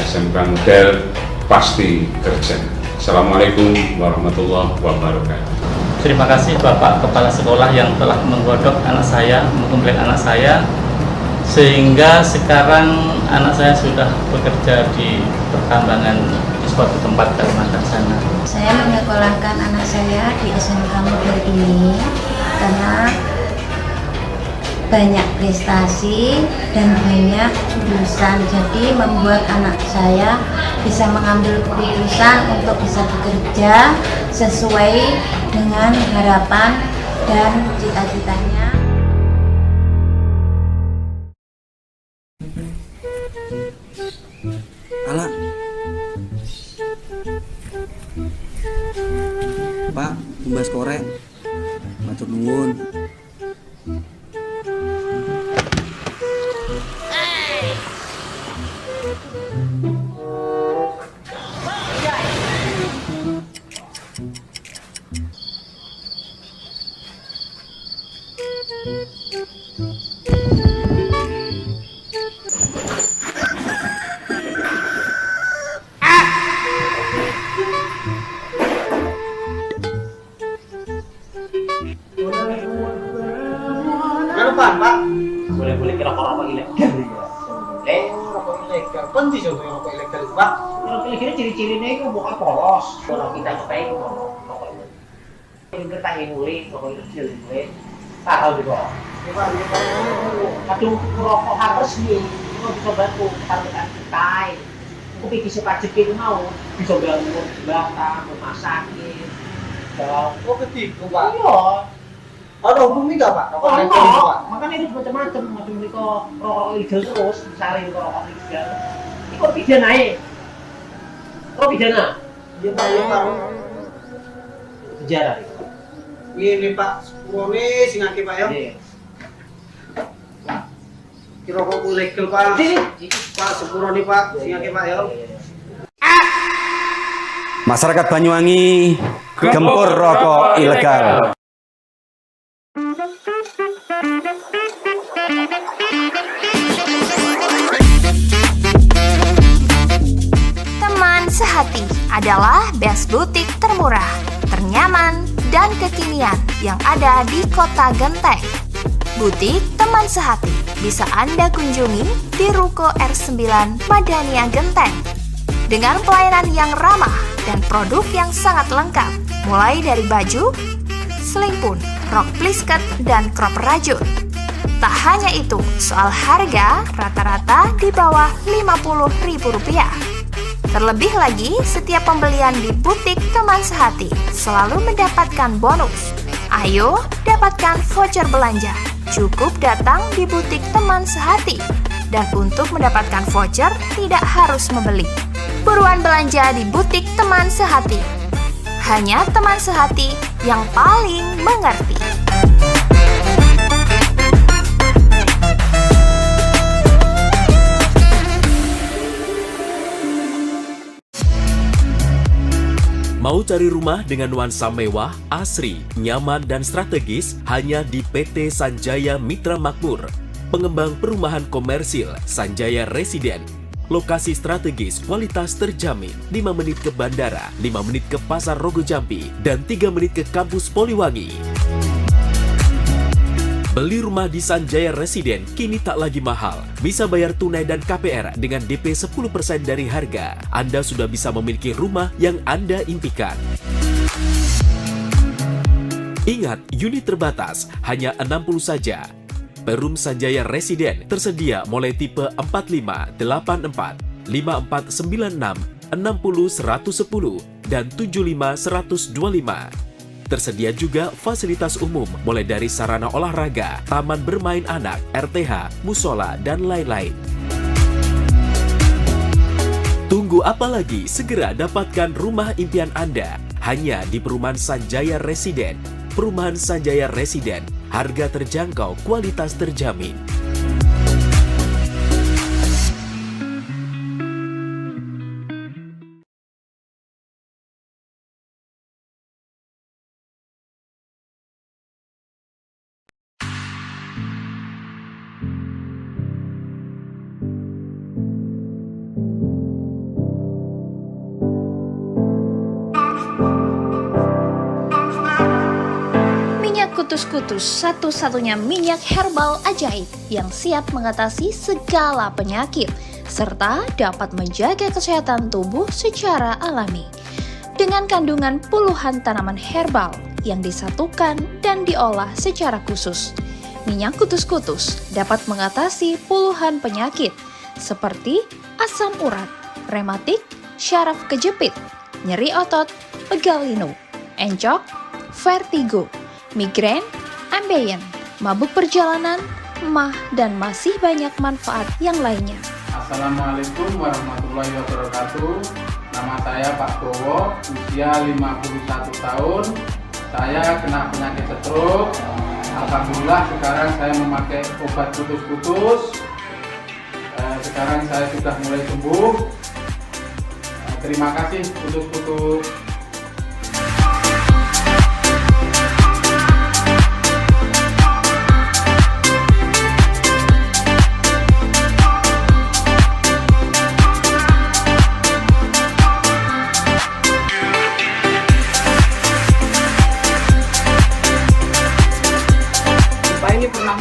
SMK Model pasti kerja. Assalamualaikum warahmatullahi wabarakatuh. Terima kasih Bapak Kepala Sekolah yang telah menggodok anak saya, mengkomplek anak saya, sehingga sekarang anak saya sudah bekerja di pertambangan di suatu tempat Kalimantan sana. Saya menyekolahkan anak saya di SMK Model ini karena banyak prestasi dan banyak jurusan, jadi membuat anak saya bisa mengambil keputusan untuk bisa bekerja sesuai dengan harapan dan cita-citanya. Alah, Pak, tumbas korek, matur nuwun. Pak, boleh-boleh kira rokok ilegal ya. Rokok ilegal, penting coba rokok ilegal itu Pak. Rokok ilegal ciri-cirinya itu bukan polos. Kalau kita cobain rokok ilegal. Ini kita nguli rokok ilegal gue. Tahu juga. Aduh, rokok harus nih. Kita bisa bantu targetan kita. Tapi bisa pajak itu mau. Bisa bantu belakang, rumah sakit. Oh ketiga Pak. Iya. Ada hubungannya nggak Pak? Rokok ilegal itu Pak? Makanya itu macam-macam rokok ilegal terus, misalnya rokok ilegal. Ini kok pidana ya? Kok pidana? Iya Pak, iya Pak. Penjara itu. Ini Pak, sepurone sing akeh Pak ya. Iya. Ini rokok ilegal Pak. Pak, sepurone Pak, sing akeh Pak ya. Masyarakat Banyuwangi, Gempur rokok ilegal. Teman Sehati adalah best butik termurah, ternyaman, dan kekinian yang ada di Kota Genteng. Butik Teman Sehati bisa Anda kunjungi di Ruko R9 Madania Genteng. Dengan pelayanan yang ramah dan produk yang sangat lengkap, mulai dari baju, selimpun, rok plisket, dan crop rajut. Tak hanya itu, soal harga rata-rata di bawah Rp50.000. Terlebih lagi, setiap pembelian di butik Teman Sehati selalu mendapatkan bonus. Ayo, dapatkan voucher belanja. Cukup datang di butik Teman Sehati. Dan untuk mendapatkan voucher, tidak harus membeli. Buruan belanja di butik Teman Sehati. Hanya Teman Sehati yang paling mengerti. Mau cari rumah dengan nuansa mewah, asri, nyaman, dan strategis hanya di PT Sanjaya Mitra Makmur. Pengembang perumahan komersil Sanjaya Residen. Lokasi strategis, kualitas terjamin. 5 menit ke bandara, 5 menit ke Pasar Rogo Jampi, dan 3 menit ke kampus Poliwangi. Beli rumah di Sanjaya Residen kini tak lagi mahal. Bisa bayar tunai dan KPR dengan DP 10% dari harga. Anda sudah bisa memiliki rumah yang Anda impikan. Ingat, unit terbatas, hanya 60 saja. Perum Sanjaya Residen tersedia mulai tipe 45, 84, 5496, 60 110, dan 75 125. Tersedia juga fasilitas umum mulai dari sarana olahraga, taman bermain anak, RTH, musola, dan lain-lain. Tunggu apa lagi? Segera dapatkan rumah impian Anda hanya di Perumahan Sanjaya Residen. Perumahan Sanjaya Residen, harga terjangkau, kualitas terjamin. Kutus-Kutus, satu-satunya minyak herbal ajaib yang siap mengatasi segala penyakit serta dapat menjaga kesehatan tubuh secara alami. Dengan kandungan puluhan tanaman herbal yang disatukan dan diolah secara khusus, minyak Kutus-Kutus dapat mengatasi puluhan penyakit seperti asam urat, rematik, syaraf kejepit, nyeri otot, pegal linu, encok, vertigo, migrain, ambeien, mabuk perjalanan, emah, dan masih banyak manfaat yang lainnya. Assalamualaikum warahmatullahi wabarakatuh. Nama saya Pak Bowo, usia 51 tahun. Saya kena penyakit stroke. Alhamdulillah sekarang saya memakai obat Kutus-Kutus. Sekarang saya sudah mulai sembuh. Terima kasih Kutus-Kutus.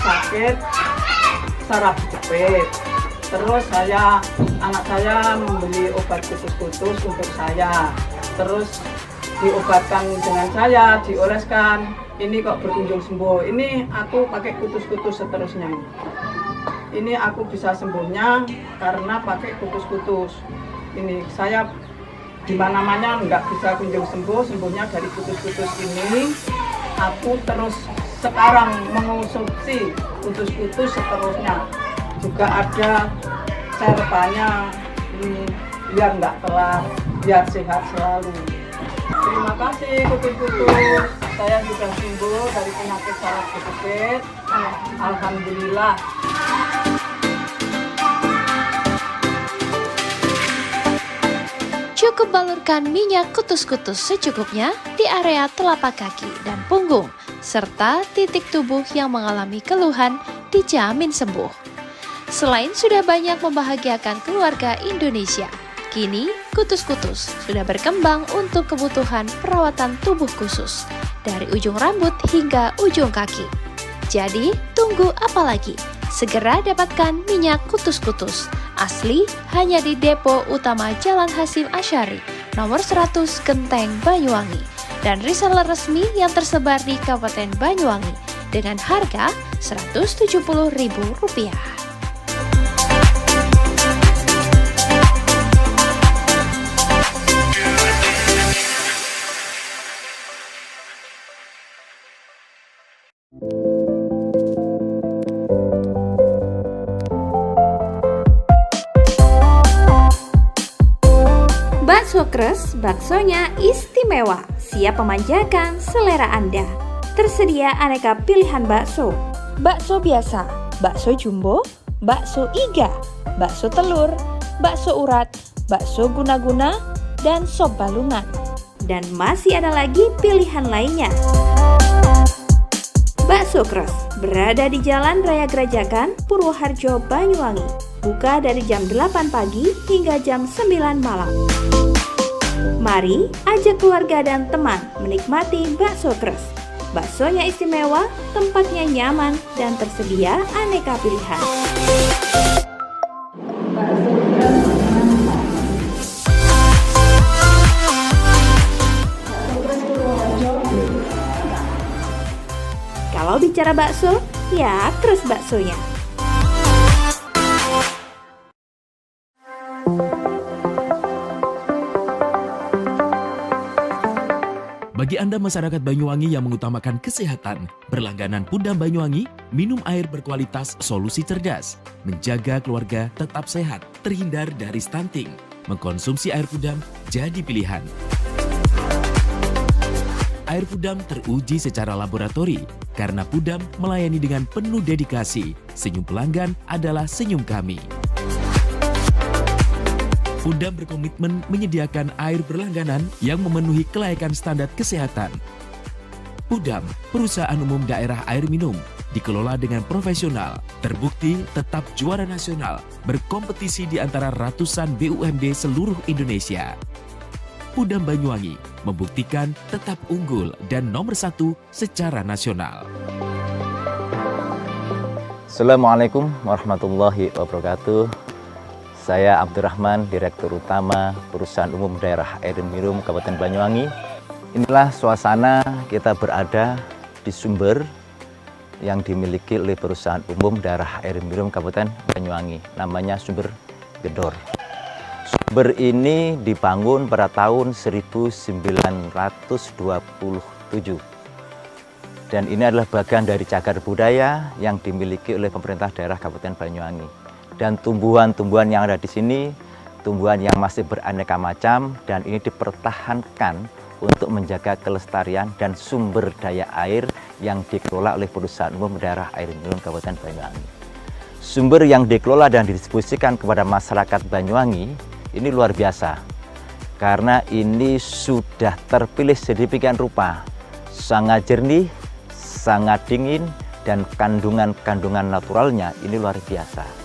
Sakit saraf kejepit. Terus anak saya membeli obat Kutus-Kutus untuk saya. Terus diobatkan dengan saya, dioleskan. Ini kok berkunjung sembuh. Ini aku pakai Kutus-Kutus seterusnya. Ini aku bisa sembuhnya karena pakai Kutus-Kutus. Ini saya di mana-mana nggak bisa kunjung sembuh, sembuhnya dari Kutus-Kutus ini. Aku terus sekarang mengonsumsi Kutus-Kutus seterusnya. Juga ada serpanya ini biar nggak telat, biar sehat selalu. Terima kasih Kutus-Kutus. Saya sudah sembuh dari penyakit saraf kejepit. Alhamdulillah. Cukup balurkan minyak kutus-kutus secukupnya di area telapak kaki dan punggung, serta titik tubuh yang mengalami keluhan dijamin sembuh. Selain sudah banyak membahagiakan keluarga Indonesia, kini kutus-kutus sudah berkembang untuk kebutuhan perawatan tubuh khusus, dari ujung rambut hingga ujung kaki. Jadi, tunggu apa lagi? Segera dapatkan minyak kutus-kutus asli hanya di Depo Utama Jalan Hasyim Asyari, nomor 100 Genteng, Banyuwangi, dan reseller resmi yang tersebar di Kabupaten Banyuwangi dengan harga Rp170.000. Bakso Kres, baksonya istimewa, siap memanjakan selera Anda. Tersedia aneka pilihan bakso. Bakso biasa, bakso jumbo, bakso iga, bakso telur, bakso urat, bakso guna-guna, dan sop balungan. Dan masih ada lagi pilihan lainnya. Bakso Kres berada di Jalan Raya Gerajakan, Purwoharjo, Banyuwangi. Buka dari jam 8 pagi hingga jam 9 malam. Mari ajak keluarga dan teman menikmati bakso Kres. Baksonya istimewa, tempatnya nyaman, dan tersedia aneka pilihan. Kalau bicara bakso, ya Kres baksonya. Bagi Anda masyarakat Banyuwangi yang mengutamakan kesehatan, berlangganan Pudam Banyuwangi, minum air berkualitas solusi cerdas, menjaga keluarga tetap sehat, terhindar dari stunting. Mengkonsumsi air Pudam jadi pilihan. Air Pudam teruji secara laboratori, karena Pudam melayani dengan penuh dedikasi. Senyum pelanggan adalah senyum kami. Pudam berkomitmen menyediakan air berlangganan yang memenuhi kelayakan standar kesehatan. Pudam, perusahaan umum daerah air minum, dikelola dengan profesional, terbukti tetap juara nasional, berkompetisi di antara ratusan BUMD seluruh Indonesia. Pudam Banyuwangi membuktikan tetap unggul dan nomor 1 secara nasional. Assalamualaikum warahmatullahi wabarakatuh. Saya Abdurrahman, Direktur Utama Perusahaan Umum Daerah Air Minum Kabupaten Banyuwangi. Inilah suasana kita berada di sumber yang dimiliki oleh Perusahaan Umum Daerah Air Minum Kabupaten Banyuwangi. Namanya Sumber Gedor. Sumber ini dibangun pada tahun 1927. Dan ini adalah bagian dari cagar budaya yang dimiliki oleh pemerintah daerah Kabupaten Banyuwangi. Dan tumbuhan-tumbuhan yang ada di sini, tumbuhan yang masih beraneka macam, dan ini dipertahankan untuk menjaga kelestarian dan sumber daya air yang dikelola oleh Perusahaan Umum Daerah Air Minum Kabupaten Banyuwangi. Sumber yang dikelola dan didistribusikan kepada masyarakat Banyuwangi ini luar biasa, karena ini sudah terpilih sedemikian rupa, sangat jernih, sangat dingin, dan kandungan-kandungan naturalnya ini luar biasa.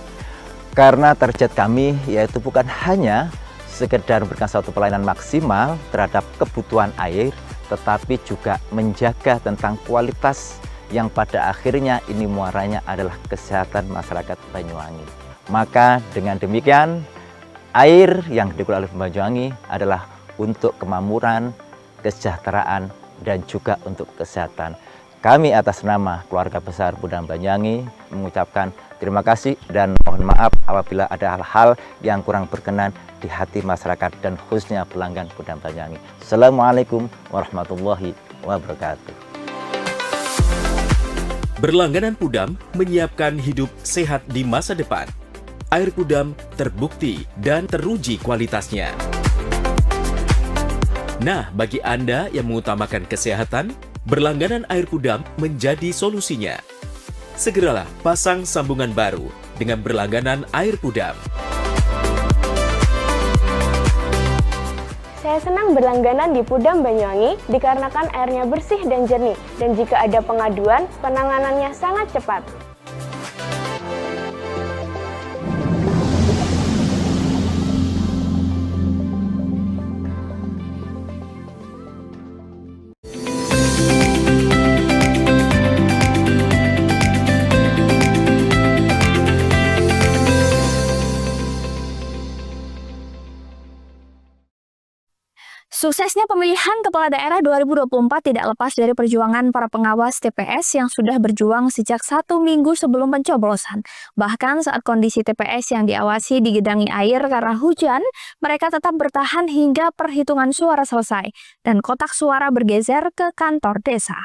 Karena target kami yaitu bukan hanya sekedar memberikan suatu pelayanan maksimal terhadap kebutuhan air, tetapi juga menjaga tentang kualitas yang pada akhirnya ini muaranya adalah kesehatan masyarakat Banyuwangi. Maka dengan demikian, air yang dikelola oleh Banyuwangi adalah untuk kemakmuran, kesejahteraan, dan juga untuk kesehatan. Kami atas nama keluarga besar Pudam Banyuwangi mengucapkan terima kasih dan mohon maaf apabila ada hal-hal yang kurang berkenan di hati masyarakat dan khususnya pelanggan Pudam Banyuwangi. Assalamualaikum warahmatullahi wabarakatuh. Berlangganan Pudam menyiapkan hidup sehat di masa depan. Air Pudam terbukti dan teruji kualitasnya. Nah, bagi Anda yang mengutamakan kesehatan, berlangganan air Pudam menjadi solusinya. Segeralah pasang sambungan baru dengan berlangganan air Pudam. Saya senang berlangganan di Pudam Banyuwangi dikarenakan airnya bersih dan jernih, dan jika ada pengaduan, penanganannya sangat cepat. Suksesnya pemilihan kepala daerah 2024 tidak lepas dari perjuangan para pengawas TPS yang sudah berjuang sejak 1 minggu sebelum pencoblosan. Bahkan saat kondisi TPS yang diawasi digenangi air karena hujan, mereka tetap bertahan hingga perhitungan suara selesai dan kotak suara bergeser ke kantor desa.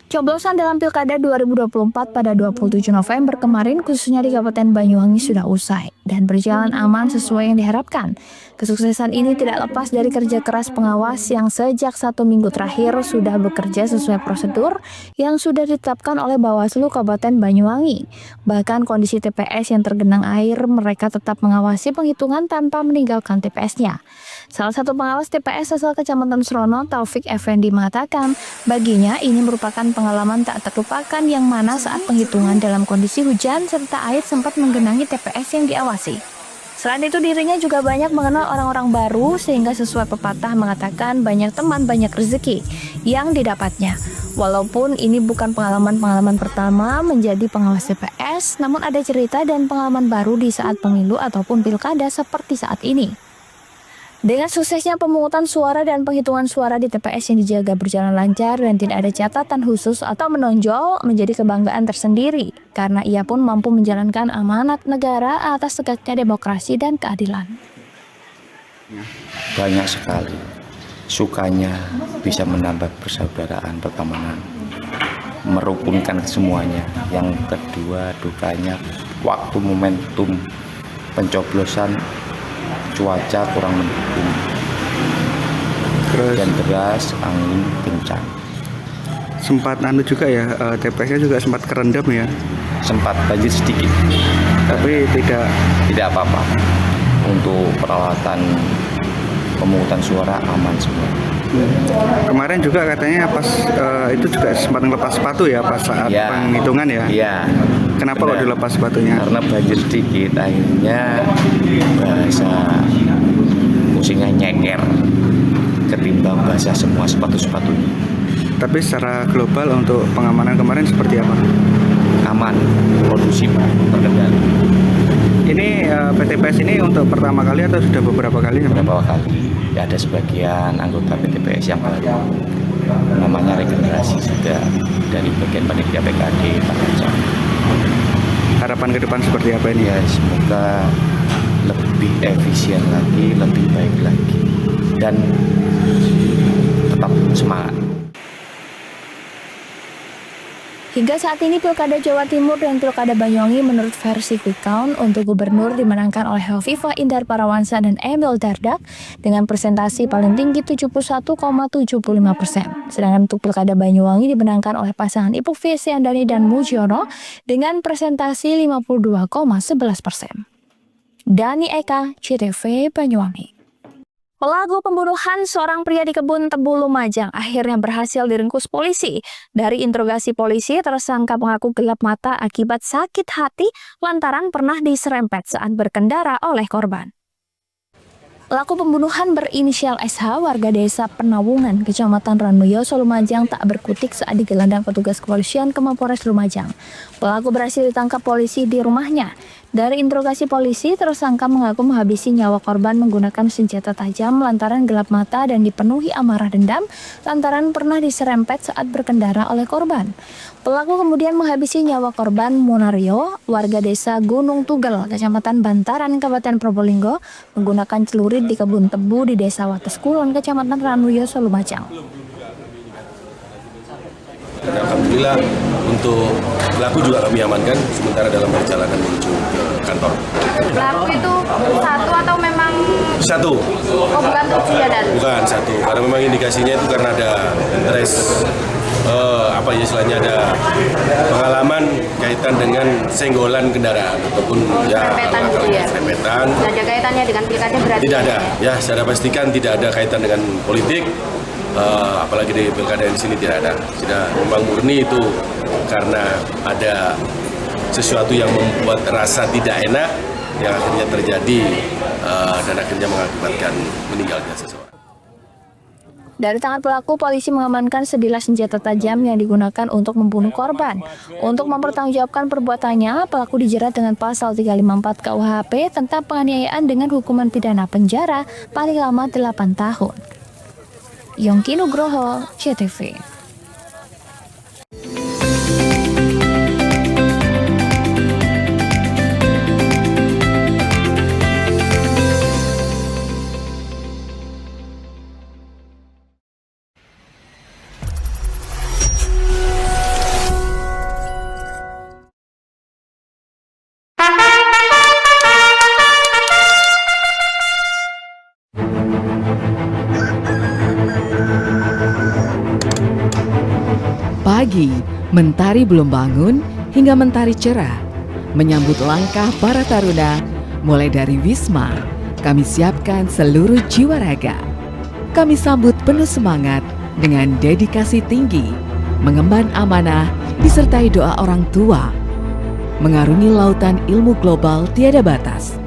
Coblosan dalam Pilkada 2024 pada 27 November kemarin khususnya di Kabupaten Banyuwangi sudah usai dan berjalan aman sesuai yang diharapkan. Kesuksesan ini tidak lepas dari kerja keras pengawas yang sejak 1 minggu terakhir sudah bekerja sesuai prosedur yang sudah ditetapkan oleh Bawaslu Kabupaten Banyuwangi. Bahkan kondisi TPS yang tergenang air, mereka tetap mengawasi penghitungan tanpa meninggalkan TPS-nya. Salah satu pengawas TPS asal Kecamatan Srono, Taufik Effendi mengatakan, baginya ini merupakan pengalaman tak terlupakan yang mana saat penghitungan dalam kondisi hujan serta air sempat menggenangi TPS yang diawasi. Selain itu dirinya juga banyak mengenal orang-orang baru sehingga sesuai pepatah mengatakan banyak teman banyak rezeki yang didapatnya. Walaupun ini bukan pengalaman-pengalaman pertama menjadi pengawas TPS, namun ada cerita dan pengalaman baru di saat pemilu ataupun pilkada seperti saat ini. Dengan suksesnya pemungutan suara dan penghitungan suara di TPS yang dijaga berjalan lancar dan tidak ada catatan khusus atau menonjol menjadi kebanggaan tersendiri karena ia pun mampu menjalankan amanat negara atas tegaknya demokrasi dan keadilan. Banyak sekali sukanya bisa menambah persaudaraan, pertemanan, merukunkan semuanya. Yang kedua dukanya waktu momentum pencoblosan cuaca kurang mendukung, dan deras, angin kencang. Sempat juga ya, TPS-nya juga sempat kerendam ya? Sempat banjir sedikit, tapi tidak apa-apa. Untuk peralatan pemungutan suara aman semua. Kemarin juga katanya pas itu juga sempat ngelepas sepatu ya pas saat penghitungan ya? Iya. Kenapa kok dilepas sepatunya? Karena banjir sedikit, akhirnya bahasa musiknya nyeker ketimbang basah semua sepatu-sepatunya. Tapi secara global untuk pengamanan kemarin seperti apa? Aman, kondusif, terkendali. Ini PTPS ini untuk pertama kali atau sudah beberapa kali? Beberapa kali. Ya, ada sebagian anggota PTPS yang baru, namanya regenerasi juga dari bagian panitia PKD Pak Kaca. Harapan ke depan seperti apa ini? Ya, semoga lebih efisien lagi, lebih baik lagi, dan tetap semangat. Hingga saat ini Pilkada Jawa Timur dan Pilkada Banyuwangi menurut versi quick count untuk gubernur dimenangkan oleh Hovifah Indar Parawansa dan Emil Dardak dengan presentasi paling tinggi 71,75%. Sedangkan untuk Pilkada Banyuwangi dimenangkan oleh pasangan Ibu Fisyandani dan Mujiono dengan presentasi 52,11%. Dani Eka, CTV Banyuwangi. Pelaku pembunuhan seorang pria di kebun tebu Lumajang akhirnya berhasil diringkus polisi. Dari interogasi polisi, tersangka mengaku gelap mata akibat sakit hati lantaran pernah diserempet saat berkendara oleh korban. Pelaku pembunuhan berinisial SH, warga desa Penawungan, Kecamatan Ranuyoso, Lumajang, tak berkutik saat digelandang petugas kepolisian ke Mapolres Lumajang. Pelaku berhasil ditangkap polisi di rumahnya. Dari interogasi polisi, tersangka mengaku menghabisi nyawa korban menggunakan senjata tajam lantaran gelap mata dan dipenuhi amarah dendam lantaran pernah diserempet saat berkendara oleh korban. Pelaku kemudian menghabisi nyawa korban Monario, warga desa Gunung Tugel, Kecamatan Bantaran, Kabupaten Probolinggo, menggunakan celurit di kebun tebu di desa Wates Kulon, Kecamatan Ranuyoso, Lumajang. Alhamdulillah untuk pelaku juga kami amankan sementara dalam perjalanan menuju kantor. Pelaku itu satu atau memang satu? Oh, bukan untuk senjata? Bukan satu, karena memang indikasinya itu karena ada interest istilahnya ada pengalaman kaitan dengan senggolan kendaraan ataupun serempetan. Tidak ada kaitannya dengan pilkada berarti? Tidak ada, ya saya pastikan tidak ada kaitan dengan politik, apalagi di pilkada di sini tidak ada. Sudah memang murni itu karena ada sesuatu yang membuat rasa tidak enak yang akhirnya terjadi dan akhirnya mengakibatkan meninggalnya seseorang. Dari tangan pelaku, polisi mengamankan sebilah senjata tajam yang digunakan untuk membunuh korban. Untuk mempertanggungjawabkan perbuatannya, pelaku dijerat dengan pasal 354 KUHP tentang penganiayaan dengan hukuman pidana penjara paling lama 8 tahun. Yongki Nugroho, CTV. Pagi, mentari belum bangun hingga mentari cerah. Menyambut langkah para taruna, mulai dari Wisma, kami siapkan seluruh jiwa raga. Kami sambut penuh semangat dengan dedikasi tinggi, mengemban amanah disertai doa orang tua. Mengarungi lautan ilmu global tiada batas,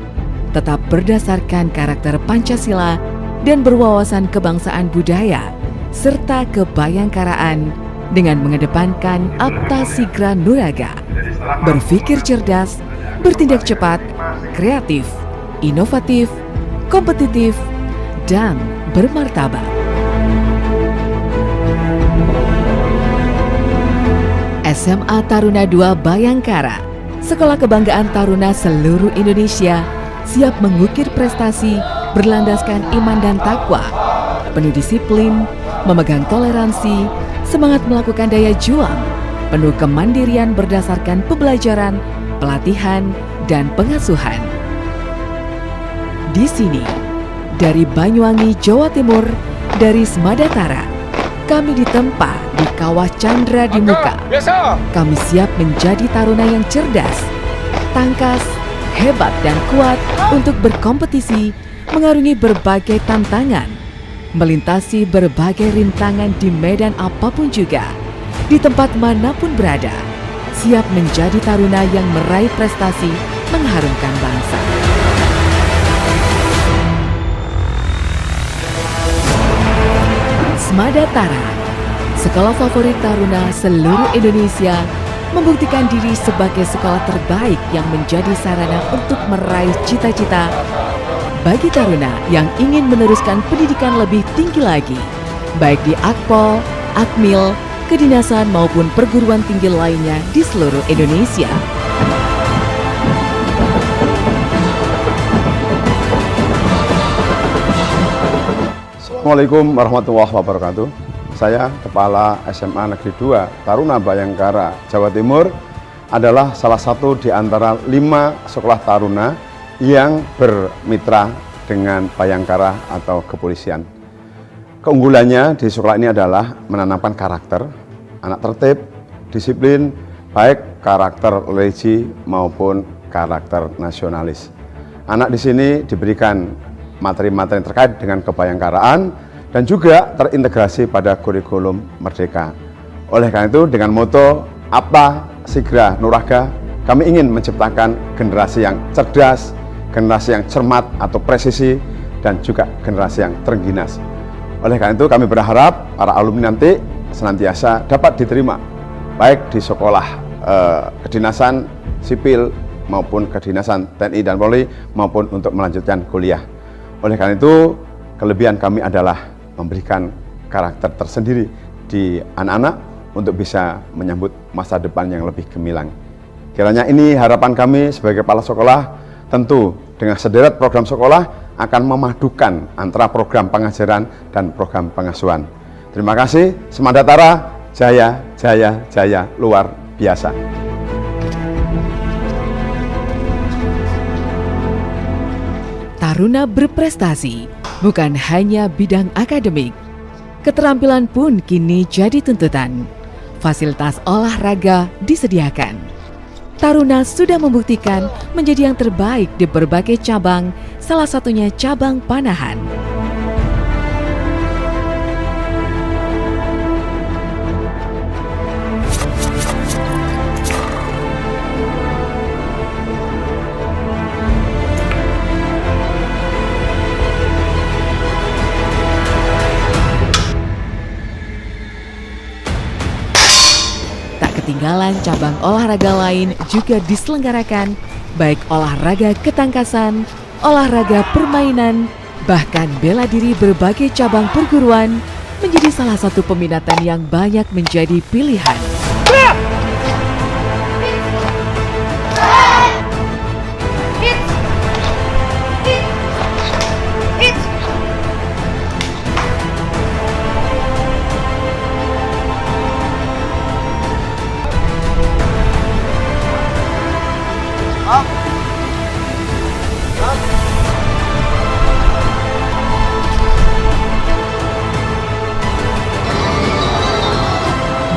tetap berdasarkan karakter Pancasila dan berwawasan kebangsaan budaya, serta kebayangkaraan dengan mengedepankan Apta Sigra Nuraga, berpikir cerdas, bertindak cepat, kreatif, inovatif, kompetitif, dan bermartabat. SMA Taruna II Bayangkara, sekolah kebanggaan taruna seluruh Indonesia, siap mengukir prestasi berlandaskan iman dan takwa, penuh disiplin, memegang toleransi, semangat melakukan daya juang, penuh kemandirian berdasarkan pembelajaran, pelatihan, dan pengasuhan. Di sini, dari Banyuwangi, Jawa Timur, dari Smadatara, kami ditempa di Kawah Chandra di Muka. Kami siap menjadi taruna yang cerdas, tangkas, hebat, dan kuat untuk berkompetisi, mengarungi berbagai tantangan, melintasi berbagai rintangan di medan apapun juga, di tempat manapun berada, siap menjadi taruna yang meraih prestasi mengharumkan bangsa. Smadatara, sekolah favorit taruna seluruh Indonesia, membuktikan diri sebagai sekolah terbaik yang menjadi sarana untuk meraih cita-cita bagi taruna yang ingin meneruskan pendidikan lebih tinggi lagi, baik di Akpol, Akmil, kedinasan maupun perguruan tinggi lainnya di seluruh Indonesia. Assalamualaikum warahmatullahi wabarakatuh. Saya Kepala SMA Negeri 2 Taruna Bayangkara, Jawa Timur, adalah salah satu di antara 5 sekolah taruna yang bermitra dengan Bayangkara atau kepolisian. Keunggulannya di sekolah ini adalah menanamkan karakter, anak tertib, disiplin, baik karakter religi maupun karakter nasionalis. Anak di sini diberikan materi-materi terkait dengan kebayangkaraan dan juga terintegrasi pada kurikulum Merdeka. Oleh karena itu, dengan moto Apta Sigra Nuraga, kami ingin menciptakan generasi yang cerdas, generasi yang cermat atau presisi, dan juga generasi yang terengginas. Oleh karena itu, kami berharap para alumni nanti senantiasa dapat diterima, baik di sekolah kedinasan sipil maupun kedinasan TNI dan Polri, maupun untuk melanjutkan kuliah. Oleh karena itu, kelebihan kami adalah memberikan karakter tersendiri di anak-anak untuk bisa menyambut masa depan yang lebih gemilang. Kiranya ini harapan kami sebagai kepala sekolah, tentu dengan sederet program sekolah akan memadukan antara program pengajaran dan program pengasuhan. Terima kasih, Smadatara, jaya, jaya, jaya, luar biasa. Taruna berprestasi bukan hanya bidang akademik, keterampilan pun kini jadi tuntutan. fasilitas olahraga disediakan. Taruna sudah membuktikan menjadi yang terbaik di berbagai cabang, salah satunya cabang panahan. Ketinggalan cabang olahraga lain juga diselenggarakan, baik olahraga ketangkasan, olahraga permainan, bahkan bela diri berbagai cabang perguruan menjadi salah satu peminatan yang banyak menjadi pilihan.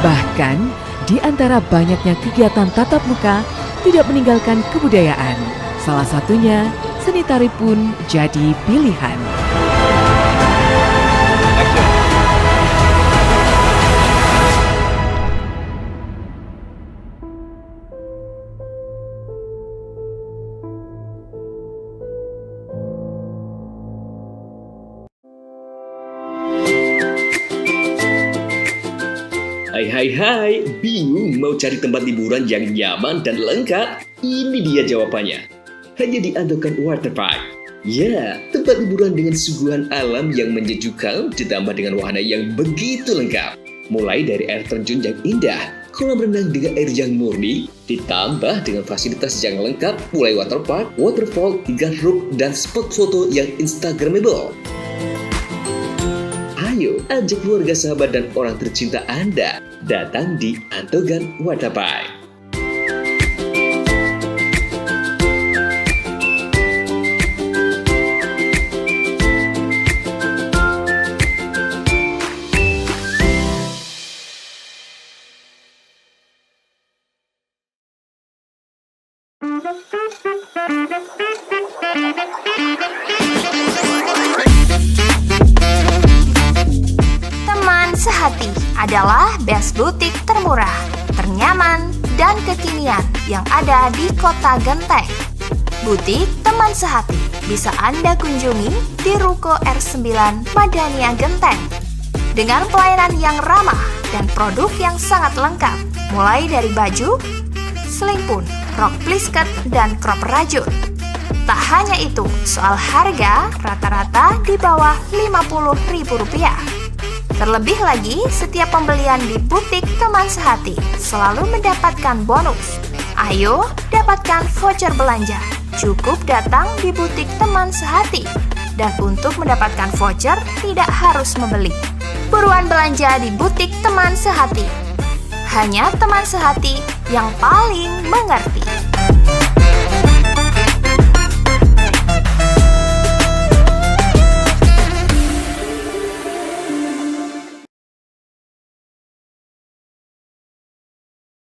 Bahkan, di antara banyaknya kegiatan tatap muka, tidak meninggalkan kebudayaan. Salah satunya, seni tari pun jadi pilihan. Hai, bingung mau cari tempat liburan yang nyaman dan lengkap? Ini dia jawabannya. Hanya di Andokan Waterpark. Ya, tempat liburan dengan suguhan alam yang menyejukkan ditambah dengan wahana yang begitu lengkap. Mulai dari air terjun yang indah, kolam renang dengan air yang murni, ditambah dengan fasilitas yang lengkap mulai waterpark, waterfall, hingga roof dan spot foto yang instagramable. Ayo, ajak keluarga, sahabat, dan orang tercinta Anda datang di Andokan Waterpark. Teman Sehati adalah best butik termurah, ternyaman, dan kekinian yang ada di Kota Genteng. Butik Teman Sehati bisa Anda kunjungi di Ruko R9 Madania Genteng. Dengan pelayanan yang ramah dan produk yang sangat lengkap, mulai dari baju, selimpun, rok plisket, dan crop rajut. Tak hanya itu, soal harga rata-rata di bawah Rp50.000. Terlebih lagi, setiap pembelian di butik Teman Sehati selalu mendapatkan bonus. Ayo, dapatkan voucher belanja. Cukup datang di butik Teman Sehati. Dan untuk mendapatkan voucher, tidak harus membeli. Buruan belanja di butik Teman Sehati. Hanya Teman Sehati yang paling mengerti.